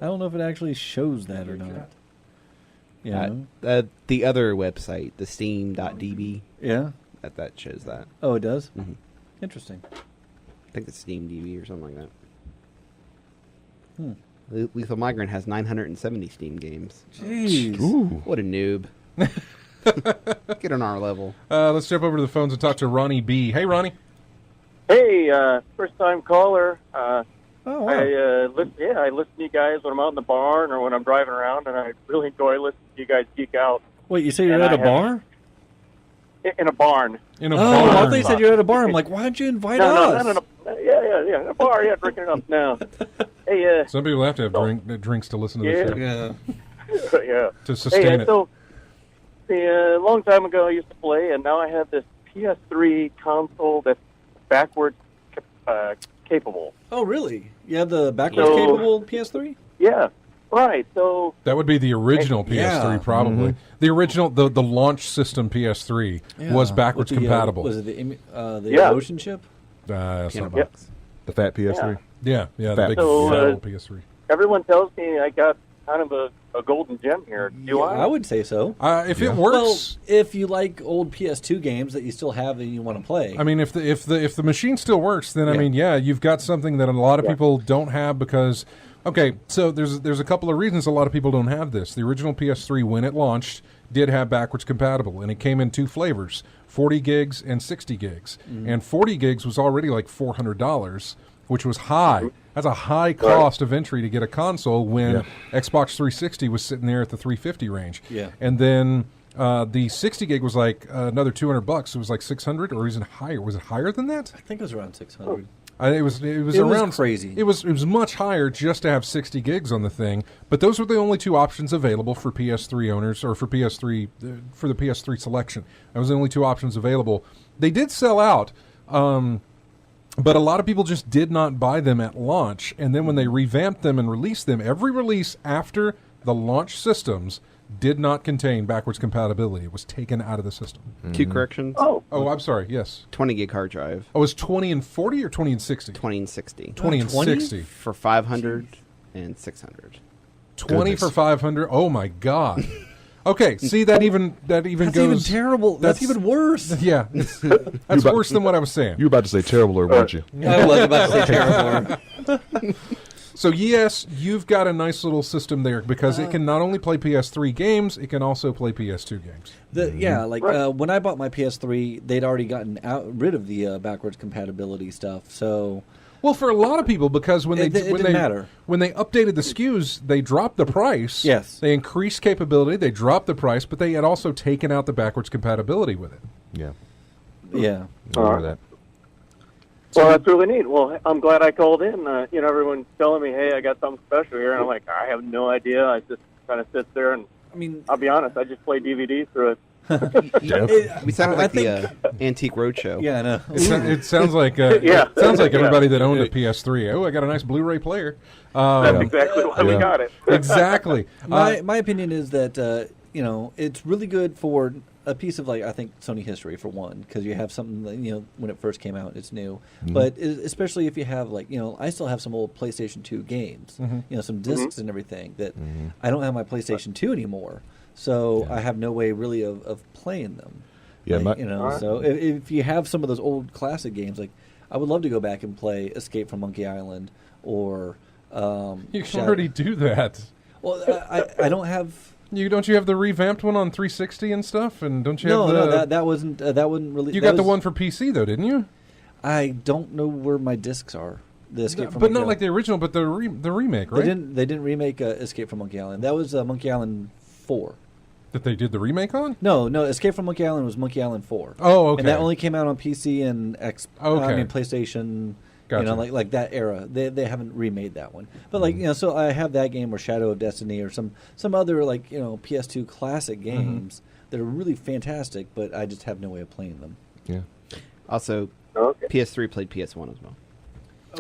I don't know if it actually shows that or not. Yeah. The other website, the steam.db, Yeah. that shows that. Oh, it does? Mm-hmm. Interesting. I think it's SteamDB or something like that. Lethal Migrant has 970 Steam games. Jeez. Ooh. What a noob. Get on our level. Let's jump over to the phones and talk to Ronnie B. Hey, Ronnie. Hey, first-time caller. Oh, wow. I listen to you guys when I'm out in the barn or when I'm driving around, and I really enjoy listening to you guys geek out. Wait, you say you're And at I a have- bar? In a barn. In a Oh, barn. I thought you said you're at a bar. I'm like, why don't you invite No, us? in a bar. Yeah, drinking it up now. Hey, Some people have to have drinks to listen to Yeah. the show yeah. to sustain it. So, a long time ago I used to play, and now I have this PS3 console that's backwards capable. Oh, really? You have the backwards So- capable PS3? Yeah, right. So, That would be the original PS3, Yeah. probably. Mm-hmm. The original, the launch system PS3 was backwards With the, compatible. Was it the Yeah. ocean chip? Piano Something. box. The fat PS3. Yeah, the Fat. big So, fat PS3. everyone tells me I got kind of a golden gem here. Do I? I would say so. If Yeah. it works, Well, if you like old PS2 games that you still have and you want to play. I mean, if the machine still works, then I Yeah. mean, yeah, you've got something that a lot of people don't have because. Okay, so there's a couple of reasons a lot of people don't have this. The original PS3, when it launched, did have backwards compatible, and it came in 2 flavors, 40 gigs and 60 gigs. And 40 gigs was already like $400, which was high. That's a high cost of entry to get a console when Xbox 360 was sitting there at the $350 range. Yeah. And then The 60 gig was like another $200. It was like 600, or even higher. Was it higher than that? I think it was around 600. It was around crazy. It was much higher just to have 60 gigs on the thing. But those were the only two options available for PS3 owners, or for PS3 for the PS3 selection. That was the only two options available. They did sell out, but a lot of people just did not buy them at launch. And then when they revamped them and released them, every release after the launch systems did not contain backwards compatibility. It was taken out of the system. Q corrections. Oh, I'm sorry. Yes. 20 gig hard drive. Oh, it was 20 and 40 or 20 and 60? 20 and 60. 20 and 20? 60. For 500 and 600. 20 Goodness. for 500. Oh my God. Okay, see that even That's goes even terrible. That's even worse. Yeah, that's worse than what I was saying. You were about to say terribler, weren't you? I was about to say terrible. So yes, you've got a nice little system there because it can not only play PS3 games, it can also play PS2 games. When I bought my PS3, they'd already gotten rid of the backwards compatibility stuff. So, Well, for a lot of people, because when It they didn't matter. when they updated the SKUs, they dropped the price. Yes. They increased capability, they dropped the price, but they had also taken out the backwards compatibility with it. Yeah. yeah. I remember that. well, that's really neat. Well, I'm glad I called in. Everyone's telling me, hey, I got something special here. And I'm like, I have no idea. I just kind of sit there, and I mean, I'll be honest, I just play DVDs through it. We sounded I like think- the Antique Roadshow. yeah, I know. It sounds like Yeah. it sounds like everybody that owned a PS3. Oh, I got a nice Blu-ray player. That's exactly why we Yeah. got it. Exactly. My opinion is that it's really good for a piece of, like, I think Sony history, for one, because you have something that, when it first came out, it's new. But especially if you have, like, I still have some old PlayStation 2 games, some discs and everything that I don't have my PlayStation 2 anymore, so I have no way really of playing them. Yeah, Like, my- so if you have some of those old classic games, like, I would love to go back and play Escape from Monkey Island or You can already do that. Well, I don't have. Don't you have the revamped one on 360 and stuff? And don't you have the? No, that wasn't really. You that got the was- one for PC though, didn't you? I don't know where my discs are. The Escape from But Monkey not Island. like the original, but the remake, right? They didn't remake Escape from Monkey Island. That was Monkey Island 4. That they did the remake on? No, Escape from Monkey Island was Monkey Island 4. Oh, okay. And that only came out on PC and Okay. PlayStation. Gotcha. Like that era. They haven't remade that one. But so I have that game or Shadow of Destiny or some other PS2 classic games that are really fantastic, but I just have no way of playing them. Yeah. Also, Okay. PS3 played PS1 as well.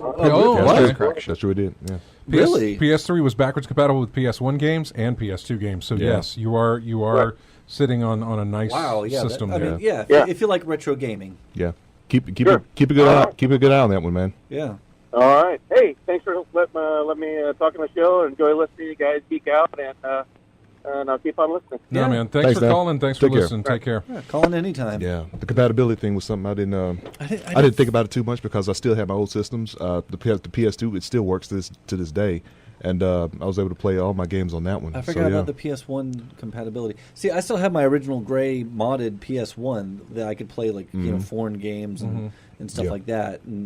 Oh, Yeah, okay. that's true. It did. Yeah. Really? PS3 was backwards compatible with PS1 games and PS2 games. So Yeah. yes, you are Right. sitting on a nice Yeah. system I there. mean, yeah. Yeah. If you like retro gaming, Yeah. Keep Sure. a good eye. Keep a good eye on that one, man. yeah. All right. Hey, thanks for let me talk on the show. Enjoy listening to you guys geek out, and I'll keep on listening. No, Yeah. man. Thanks Thanks, for man. calling. Thanks for Take care. listening. Take care. Yeah, call in anytime. Yeah. The compatibility thing was something I didn't think about it too much because I still have my old systems. The PS2 it still works to this day, and I was able to play all my games on that one. I So, forgot yeah. about the PS1 compatibility. See, I still have my original gray modded PS1 that I could play foreign games and stuff Yeah. like that, and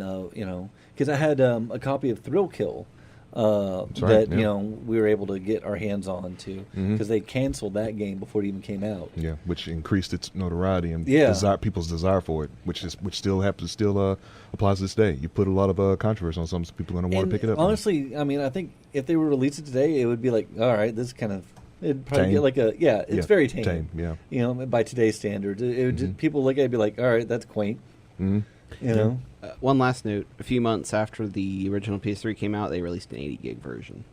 because I had a copy of Thrill Kill right, that yeah. we were able to get our hands on to because they canceled that game before it even came out. Yeah, which increased its notoriety and Yeah. people's desire for it, which still applies to this day. You put a lot of controversy on something, so people are going to want And to pick it up. honestly, I mean, I think if they were to release it today, it would be like, all right, this is kind of. It'd probably Tame. get like it's very tame. Yeah. By today's standards, it would just, people look at it and be like, all right, that's quaint. Mhm. One last note. A few months after the original PS3 came out, they released an 80 gig version.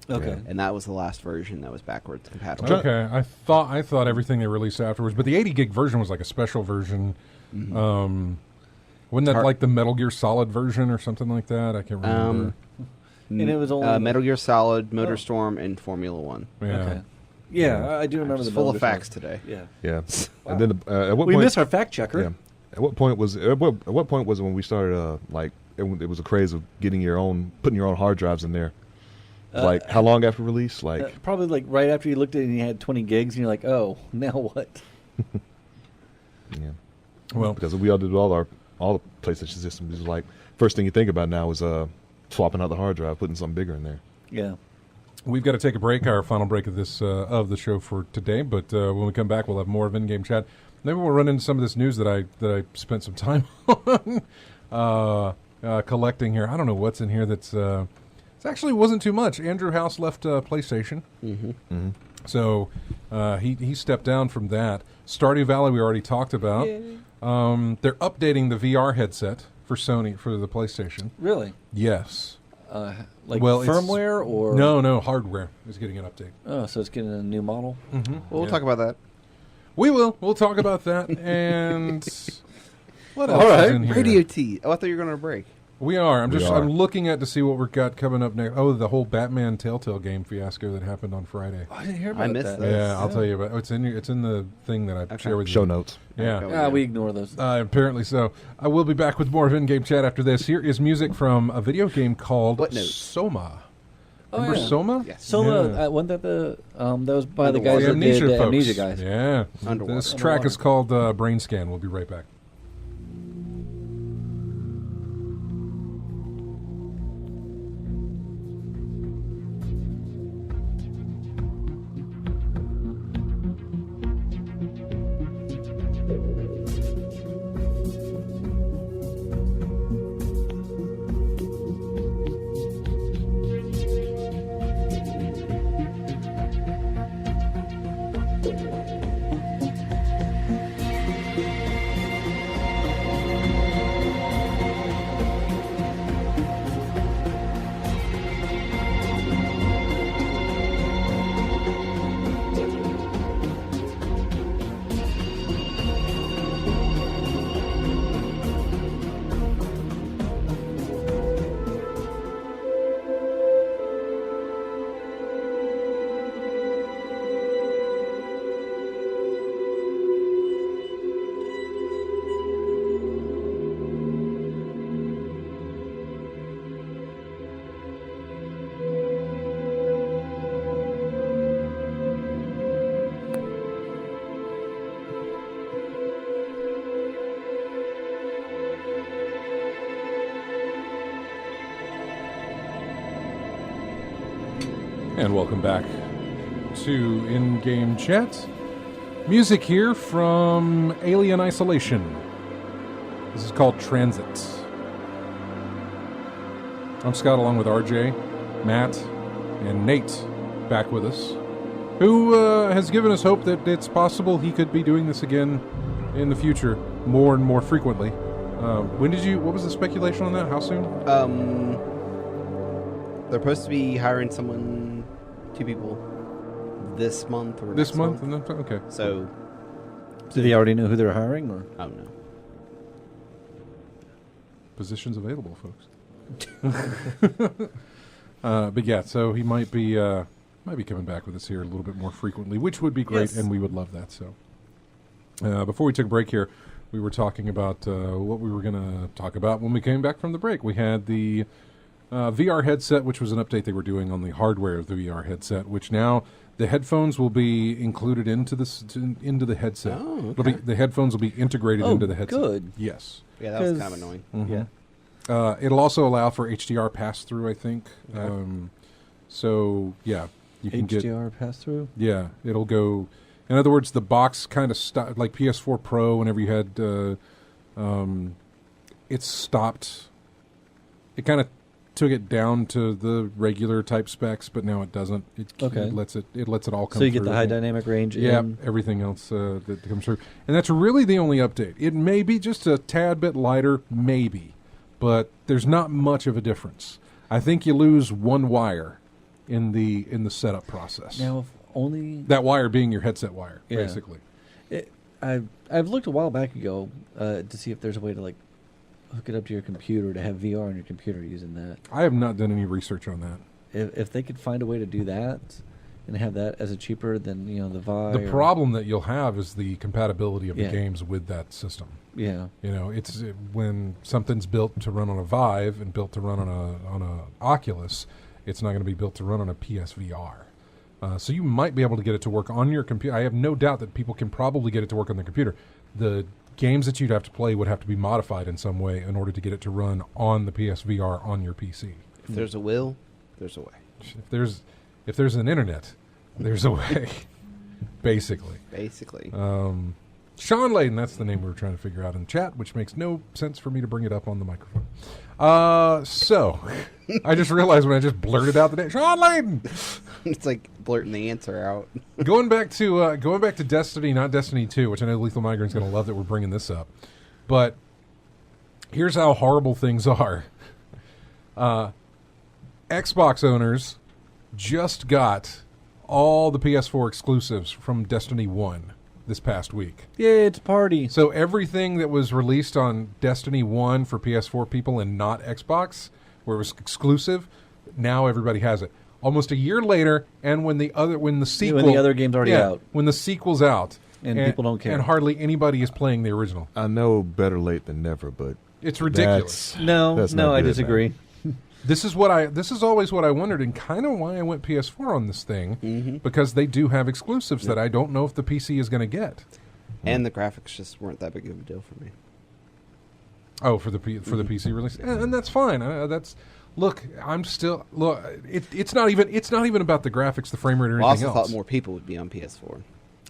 Okay. Yeah. And that was the last version that was backwards compatible. Okay, I thought everything they released afterwards, but the 80 gig version was like a special version. Wasn't that Hard- like the Metal Gear Solid version or something like that? I can't remember. And it was only Metal Gear Solid, MotorStorm, and Formula One. Yeah. Okay. Yeah, I do remember It's the full of Metal Gear facts Solid. today. Yeah. Yeah. And then at what We point? miss our fact checker. Yeah. At what point was it when we started it was a craze of putting your own hard drives in there? Like how long after release? Like Probably like right after you looked at it and you had 20 gigs and you're like, oh, now what? yeah. Well, Because we all did all the PlayStation systems. It's like first thing you think about now is swapping out the hard drive, putting something bigger in there. Yeah. We've got to take a break, our final break of this of the show for today. But when we come back, we'll have more of in-game chat. Maybe we'll run into some of this news that I spent some time on collecting here. I don't know what's in here that's it actually wasn't too much. Andrew House left PlayStation, so he stepped down from that. Stardew Valley we already talked about. They're updating the VR headset for Sony for the PlayStation. Really? Yes. Like firmware or no hardware is getting an update. Oh, so it's getting a new model. Well, we'll talk about that. We will. We'll talk about that. And what else All right. is in here? Radio T. Oh, I thought you were going to break. We are. I'm looking at to see what we've got coming up next. Oh, the whole Batman Telltale game fiasco that happened on Friday. I didn't hear about I missed that. that. Yeah, I'll tell you about. It's in the thing that I share with you. Show notes. Yeah. Okay. We ignore those. Apparently so. I will be back with more of in-game chat after this. Here is music from a video game called What notes? Soma. Oh, Remember yeah. Soma? Yes. Soma, Yeah. wasn't that the that was by the Underwater. guys The that Amnesia did the folks. Amnesia guys. Yeah. Underwater. This track is called Brain Scan. We'll be right back. And welcome back to In-Game Chat. Music here from Alien Isolation. This is called Transit. I'm Scott along with RJ, Matt, and Nate back with us, who has given us hope that it's possible he could be doing this again in the future more and more frequently. What was the speculation on that? How soon? They're supposed to be hiring someone, 2 people, this month or This next month? And then, okay. So, Did they already know who they're hiring? Or I don't know. Positions available, folks. But yeah, so he might be coming back with us here a little bit more frequently, which would be great, Yes. and we would love that. So, before we took a break here, we were talking about what we were going to talk about when we came back from the break. We had the VR headset, which was an update they were doing on the hardware of the VR headset, which now the headphones will be included into into the headset. Oh, It'll be, the headphones will be integrated into the headset. good. Yes. Yeah, that was 'Cause- kind of annoying. Yeah. It'll also allow for HDR pass-through, I think. So, yeah. You can get... HDR pass through. Yeah, it'll go... In other words, the box kind of stopped... Like PS4 Pro, whenever you had... it stopped... It kind of took it down to the regular type specs, but now it doesn't. It lets it all come through. So you get the high dynamic range. Yeah, in. everything else that comes through. And that's really the only update. It may be just a tad bit lighter, maybe, but there's not much of a difference. I think you lose one wire in the setup process. Now, if only That wire being your headset wire, Yeah. basically. I've looked a while back ago to see if there's a way to like hook it up to your computer to have VR on your computer using that. I have not done any research on that. If they could find a way to do that and have that as a cheaper than the Vive. The problem that you'll have is the compatibility of the Yeah. games with that system. Yeah. It's when something's built to run on a Vive and built to run on a Oculus, it's not going to be built to run on a PSVR. So you might be able to get it to work on your computer. I have no doubt that people can probably get it to work on their computer. The games that you'd have to play would have to be modified in some way in order to get it to run on the PSVR on your PC. If there's a will, there's a way. if there's an internet, there's a way. Basically. Sean Layden, that's the name we were trying to figure out in the chat, which makes no sense for me to bring it up on the microphone. So, I just realized when I just blurted out the name, Sean Layden! It's like blurting the answer out. going back to Destiny, not Destiny 2, which I know Lethal Migraine's going to love that we're bringing this up. But here's how horrible things are. Xbox owners just got all the PS4 exclusives from Destiny 1 this past week. Yeah, it's a party. So everything that was released on Destiny 1 for PS4 people and not Xbox, where it was exclusive, now everybody has it. Almost a year later, and when the sequel... When the other game's already out. When the sequel's out. And people don't care. And hardly anybody is playing the original. I know better late than never, but... It's ridiculous. That's No, not I good, disagree. man. This is always what I wondered, and kind of why I went PS4 on this thing, because they do have exclusives that I don't know if the PC is going to get. And the graphics just weren't that big of a deal for me. Oh, for the PC release, and that's fine. It's not even about the graphics, the frame rate, or I anything also else. thought more people would be on PS4.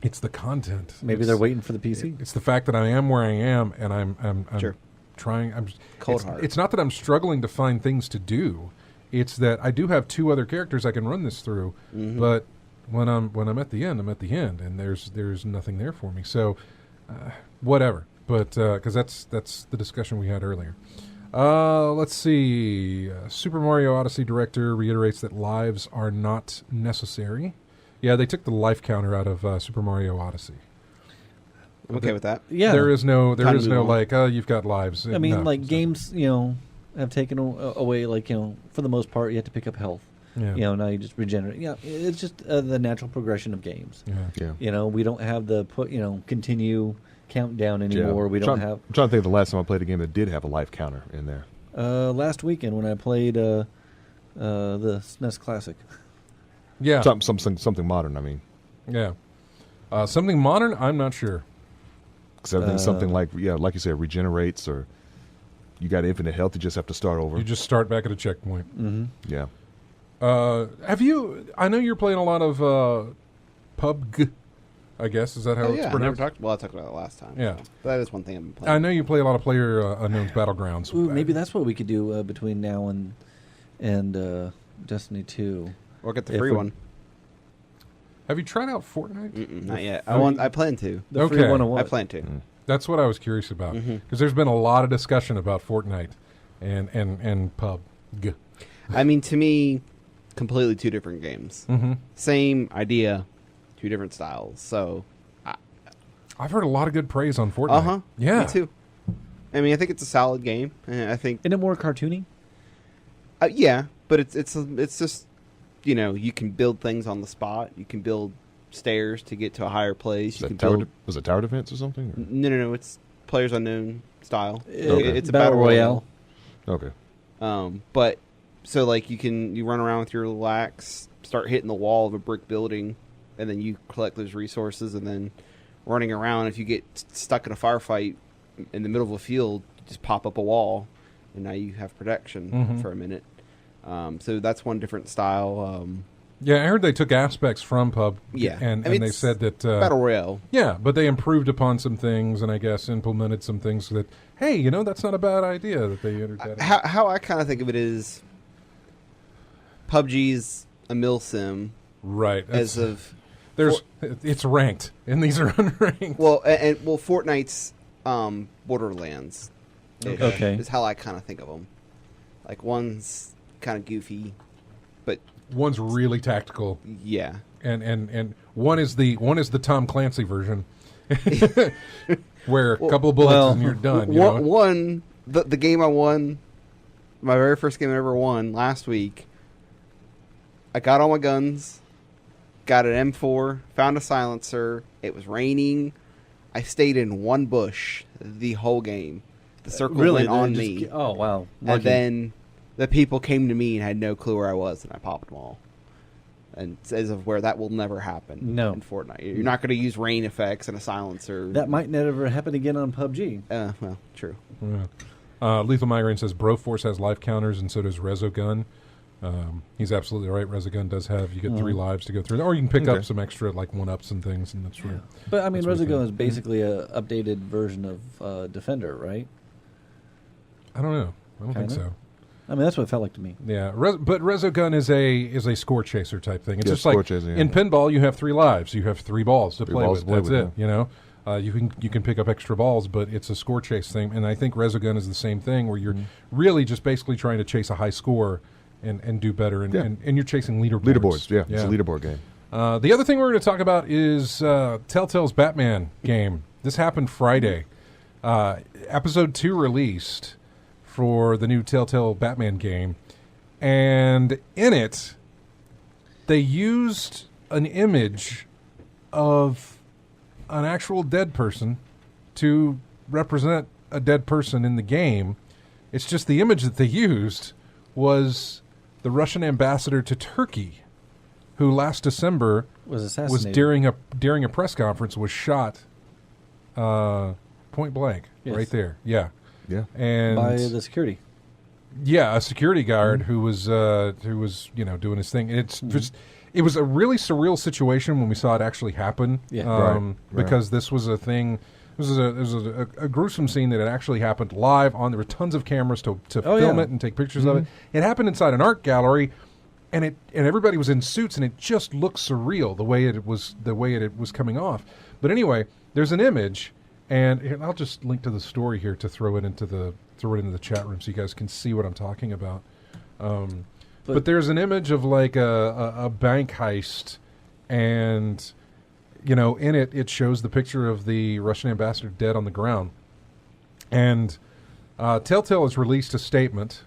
It's the content. Maybe they're waiting for the PC. It's the fact that I am where I am, and I'm Sure. trying. Cold heart. It's not that I'm struggling to find things to do. It's that I do have 2 other characters I can run this through, but when I'm at the end, I'm at the end, and there's nothing there for me. So, whatever. But because that's the discussion we had earlier. Let's see. Super Mario Odyssey director reiterates that lives are not necessary. Yeah, they took the life counter out of Super Mario Odyssey. I'm okay with that. Yeah. There is no on. like, oh, you've got lives. I mean, No. like games, have taken away, like, for the most part, you have to pick up health. Yeah. Now you just regenerate. Yeah, it's just the natural progression of games. Yeah. We don't have the continue countdown anymore. We don't have. I'm trying to think of the last time I played a game that did have a life counter in there. Last weekend when I played the SNES Classic. Yeah. Something modern, I mean. Yeah. Something modern, I'm not sure. Because everything's something like you said, regenerates, or you got infinite health, you just have to start over. You just start back at a checkpoint. Mm-hmm. Yeah. I know you're playing a lot of PUBG, I guess. Is that how it's pronounced? I talked about it last time. Yeah. So that is one thing I've been playing. I know you play a lot of PlayerUnknown's Battlegrounds. Ooh, maybe that's what we could do between now and Destiny 2. Or get the free one. Have you tried out Fortnite? Not yet. I plan to. The free one on I what? plan to. That's what I was curious about. Because there's been a lot of discussion about Fortnite and PUBG. I mean, to me, completely 2 different games. Same idea, 2 different styles. So, I've heard a lot of good praise on Fortnite. Yeah. Me too. I mean, I think it's a solid game. I think. Isn't it more cartoony? Yeah, but it's just, you can build things on the spot. You can build stairs to get to a higher place. Was it tower defense or something? Or? No. It's Players Unknown style. Okay. It's a battle royale. Okay. But so like you run around with your little axe, start hitting the wall of a brick building, and then you collect those resources, and then running around. If you get stuck in a firefight in the middle of a field, you just pop up a wall, and now you have protection for a minute. So that's one different style. Yeah, I heard they took aspects from PUBG. Yeah. And they said that... Battle Royale. Yeah, but they improved upon some things and I guess implemented some things that, hey, that's not a bad idea that they entered that. How I kind of think of it is PUBG's a mil-sim. Right. It's ranked, and these are unranked. Well, Fortnite's Borderlands. Okay. Is how I kind of think of them. Like, one's kind of goofy, but... One's really tactical. Yeah. And one is the Tom Clancy version, where a couple of bullets and you're done. The game I won, my very first game I ever won last week, I got all my guns, got an M4, found a silencer, it was raining, I stayed in one bush the whole game. The circle went on me. Oh, wow. Lucky. And then the people came to me and had no clue where I was, and I popped them all. And as of where that will never happen in Fortnite. You're not going to use rain effects and a silencer. That might never happen again on PUBG. Well, true. Yeah. Lethal Migraine says Broforce has life counters, and so does Resogun. He's absolutely right. Resogun does have, you get 3 lives to go through, or you can pick up some extra like 1-ups and things, and that's right. But I mean, That's what I Resogun think. is basically a updated version of Defender, right? I don't know. I don't think Kinda? so. I mean, that's what it felt like to me. Yeah, but Resogun is a score chaser type thing. It's Yeah, just score like chaser, yeah. in pinball, you have 3 lives. You have 3 balls to 3 play balls with. to play That's with, it. You know, you can pick up extra balls, but it's a score chase thing. And I think Resogun is the same thing, where you're really just basically trying to chase a high score and do better, and you're chasing leaderboards. Leaderboards, yeah. It's a leaderboard game. The other thing we're going to talk about is Telltale's Batman game. This happened Friday. Episode 2 released for the new Telltale Batman game. And in it, they used an image of an actual dead person to represent a dead person in the game. It's just the image that they used was the Russian ambassador to Turkey, who last December Was assassinated. during a press conference was shot point blank right there. Yeah. Yeah. And by the security. yeah, a security guard who was doing his thing. It's just it was a really surreal situation when we saw it actually happen. Yeah. Right. Because this was a thing. This was a gruesome scene that had actually happened live on. There were tons of cameras to film it and take pictures of it. It happened inside an art gallery, and everybody was in suits, and it just looked surreal the way it was coming off. But anyway, there's an image, and here, I'll just link to the story here to throw it into the chat room so you guys can see what I'm talking about. But there's an image of like a bank heist, and in it shows the picture of the Russian ambassador dead on the ground. And Telltale has released a statement,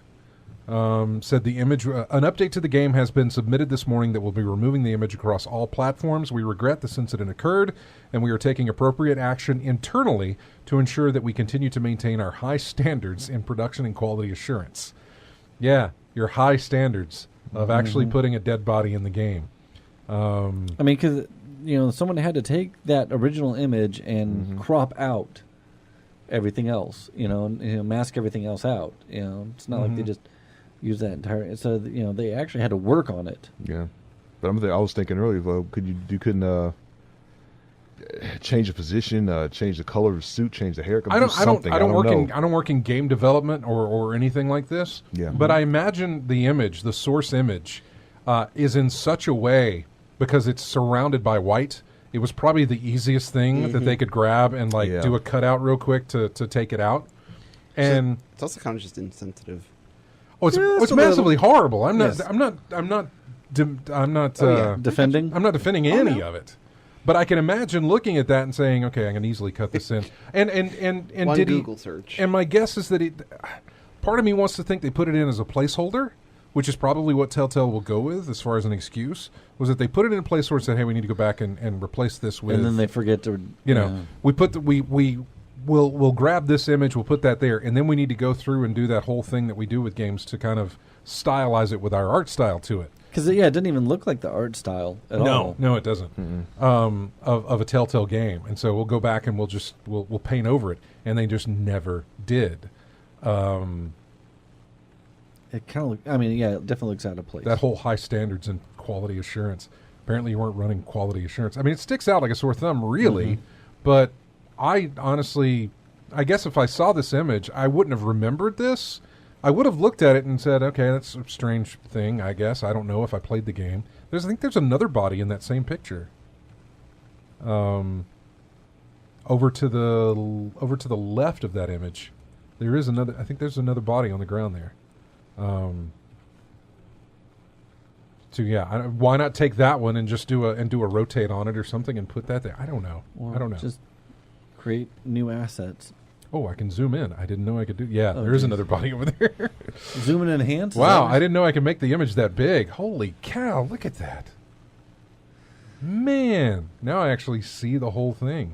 said the image, an update to the game has been submitted this morning that will be removing the image across all platforms. We regret this incident occurred, and we are taking appropriate action internally to ensure that we continue to maintain our high standards in production and quality assurance. Yeah, your high standards of actually putting a dead body in the game. I mean, because someone had to take that original image and crop out everything else, and mask everything else out. It's not like they just use that entire. So they actually had to work on it. Yeah, but I was thinking earlier, well, you couldn't change the position, change the color of the suit, change the haircut. I don't work in game development or anything like this. Yeah. But I imagine the source image, is in such a way, because it's surrounded by white. It was probably the easiest thing that they could grab and do a cutout real quick to take it out. And So it's also kind of just insensitive. it's massively horrible. I'm not. Yes. I'm not Defending? I'm not defending any of it. But I can imagine looking at that and saying, "Okay, I can easily cut this in." And One did Google search. And my guess is that part of me wants to think they put it in as a placeholder, which is probably what Telltale will go with as far as an excuse. Was that they put it in a place where it said, "Hey, we need to go back and replace this with," And then they forget to. we'll grab this image, we'll put that there, and then we need to go through and do that whole thing that we do with games to kind of stylize it with our art style to it. Because it didn't even look like the art style at all. No, it doesn't. Of a Telltale game, and so we'll go back and we'll paint over it, and they just never did. It kind of look. I mean, it definitely looks out of place. That whole high standards and quality assurance. Apparently, you weren't running quality assurance. I mean, it sticks out like a sore thumb, really. But I honestly, I guess if I saw this image, I wouldn't have remembered this. I would have looked at it and said, "Okay, that's a strange thing. I guess I don't know if I played the game." I think there's another body in that same picture. Over to the left of that image, there is another. I think there's another body on the ground there. Why not take that one and just do a rotate on it or something and put that there? I don't know. Or I don't know. Just create new assets. Oh, I can zoom in. I didn't know I could do. Yeah, Oh, there is geez. another body over there. Zoom and enhance. Wow, I didn't know I could make the image that big. Holy cow! Look at that. Man, now I actually see the whole thing.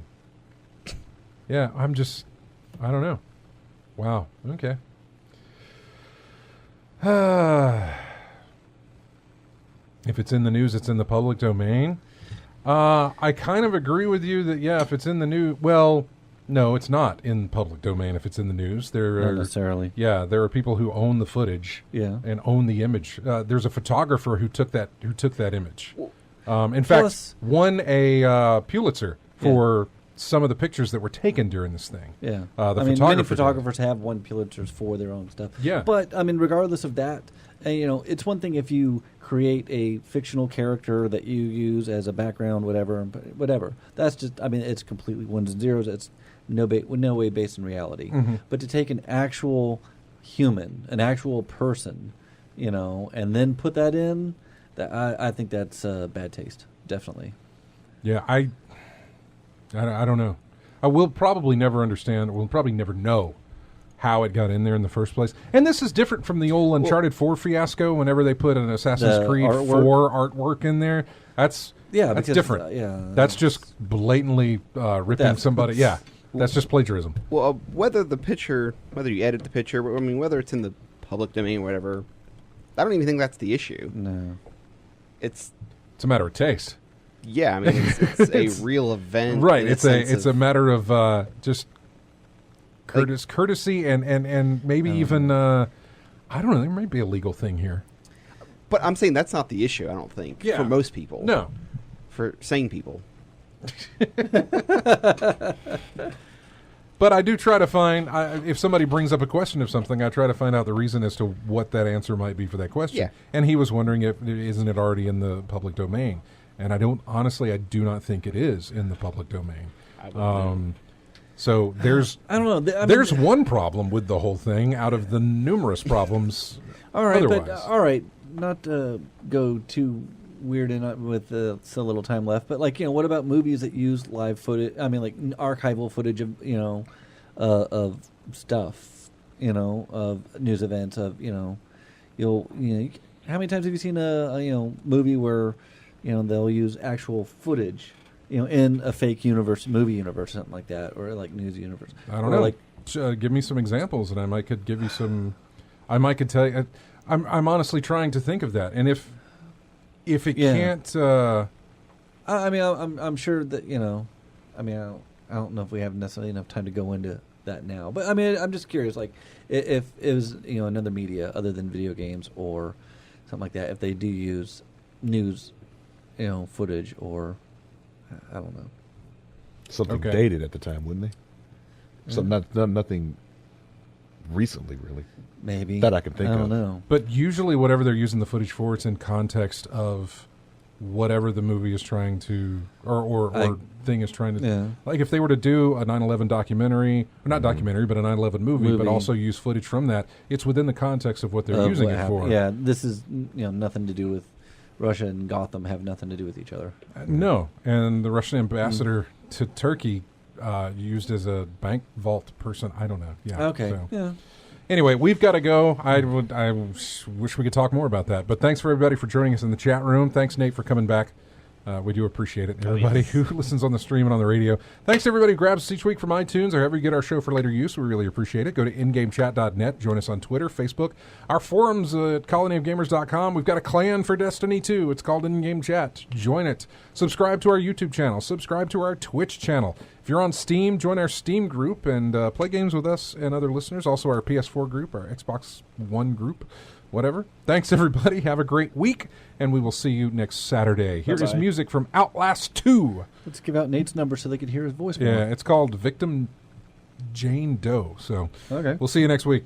Yeah, I don't know. Wow. Okay. If it's in the news, it's in the public domain. I kind of agree with you that, if it's in the news, well, No, it's not in public domain if it's in the news. Not There are necessarily. Yeah, there are people who own the footage. Yeah. And own the image. There's a photographer who took that image. In Plus- fact, won a Pulitzer for some of the pictures that were taken during this thing. Yeah. Many many photographers have won Pulitzers for their own stuff. Yeah. But, regardless of that, it's one thing if you create a fictional character that you use as a background, whatever. That's just, it's completely ones and zeros. It's no way based in reality. Mm-hmm. But to take an actual human, an actual person, and then put that in, I think that's bad taste, definitely. Yeah, I don't know. I will probably never understand. We'll probably never know how it got in there in the first place. And this is different from the old Uncharted 4 fiasco. Whenever they put an Assassin's The Creed artwork? 4 artwork in there, that's Because, different. That's just blatantly ripping Theft. somebody. Yeah, that's just plagiarism. Well, whether you edit the picture, whether it's in the public domain or whatever, I don't even think that's the issue. No. It's a matter of taste. Yeah, it's a real event, right? in It's a matter of just courtesy and maybe even I don't know. There might be a legal thing here. But I'm saying that's not the issue. I don't think for most people. No, for sane people. But I do try to find, if somebody brings up a question of something, I try to find out the reason as to what that answer might be for that question. Yeah. And he was wondering isn't it already in the public domain? And I do not think it is in the public domain. So there's, I don't know. There's one problem with the whole thing out of the numerous problems. All right, otherwise. but not to go too weird in with so little time left, but what about movies that use live footage? Archival footage of stuff, of news events, of how many times have you seen a movie where they'll use actual footage, in a fake movie universe, something like that, or news universe? I don't know. Give me some examples, and I could give you some. I could tell you. I'm honestly trying to think of that, and if it can't. I'm sure that I don't know if we have necessarily enough time to go into that now, but I'm just curious, if it was another media other than video games or something like that, if they do use news, footage, or I don't know, something dated at the time, wouldn't they? So nothing recently, really. Maybe that I can think of. I don't know. But usually, whatever they're using the footage for, it's in context of whatever the movie is trying to, or thing is trying to. Yeah. Like if they were to do a 9/11 documentary, or not documentary, but a 9/11 movie, but also use footage from that, it's within the context of what they're using it for. Yeah, this is nothing to do with Russia and Gotham. Have nothing to do with each other. No, and the Russian ambassador to Turkey used as a bank vault person. I don't know. Yeah. Okay. So. Yeah. Anyway, we've got to go. I wish we could talk more about that. But thanks for everybody for joining us in the chat room. Thanks, Nate, for coming back. We do appreciate it. Everybody who listens on the stream and on the radio. Thanks to everybody who grabs us each week from iTunes or however you get our show for later use. We really appreciate it. Go to ingamechat.net. Join us on Twitter, Facebook, our forums at colonyofgamers.com. We've got a clan for Destiny 2. It's called In-Game Chat. Join it. Subscribe to our YouTube channel. Subscribe to our Twitch channel. If you're on Steam, join our Steam group and play games with us and other listeners. Also our PS4 group, our Xbox One group, whatever. Thanks, everybody. Have a great week, and we will see you next Saturday. Here is music from Outlast 2. Let's give out Nate's number so they can hear his voice more. Yeah, it's called Victim Jane Doe. So we'll see you next week.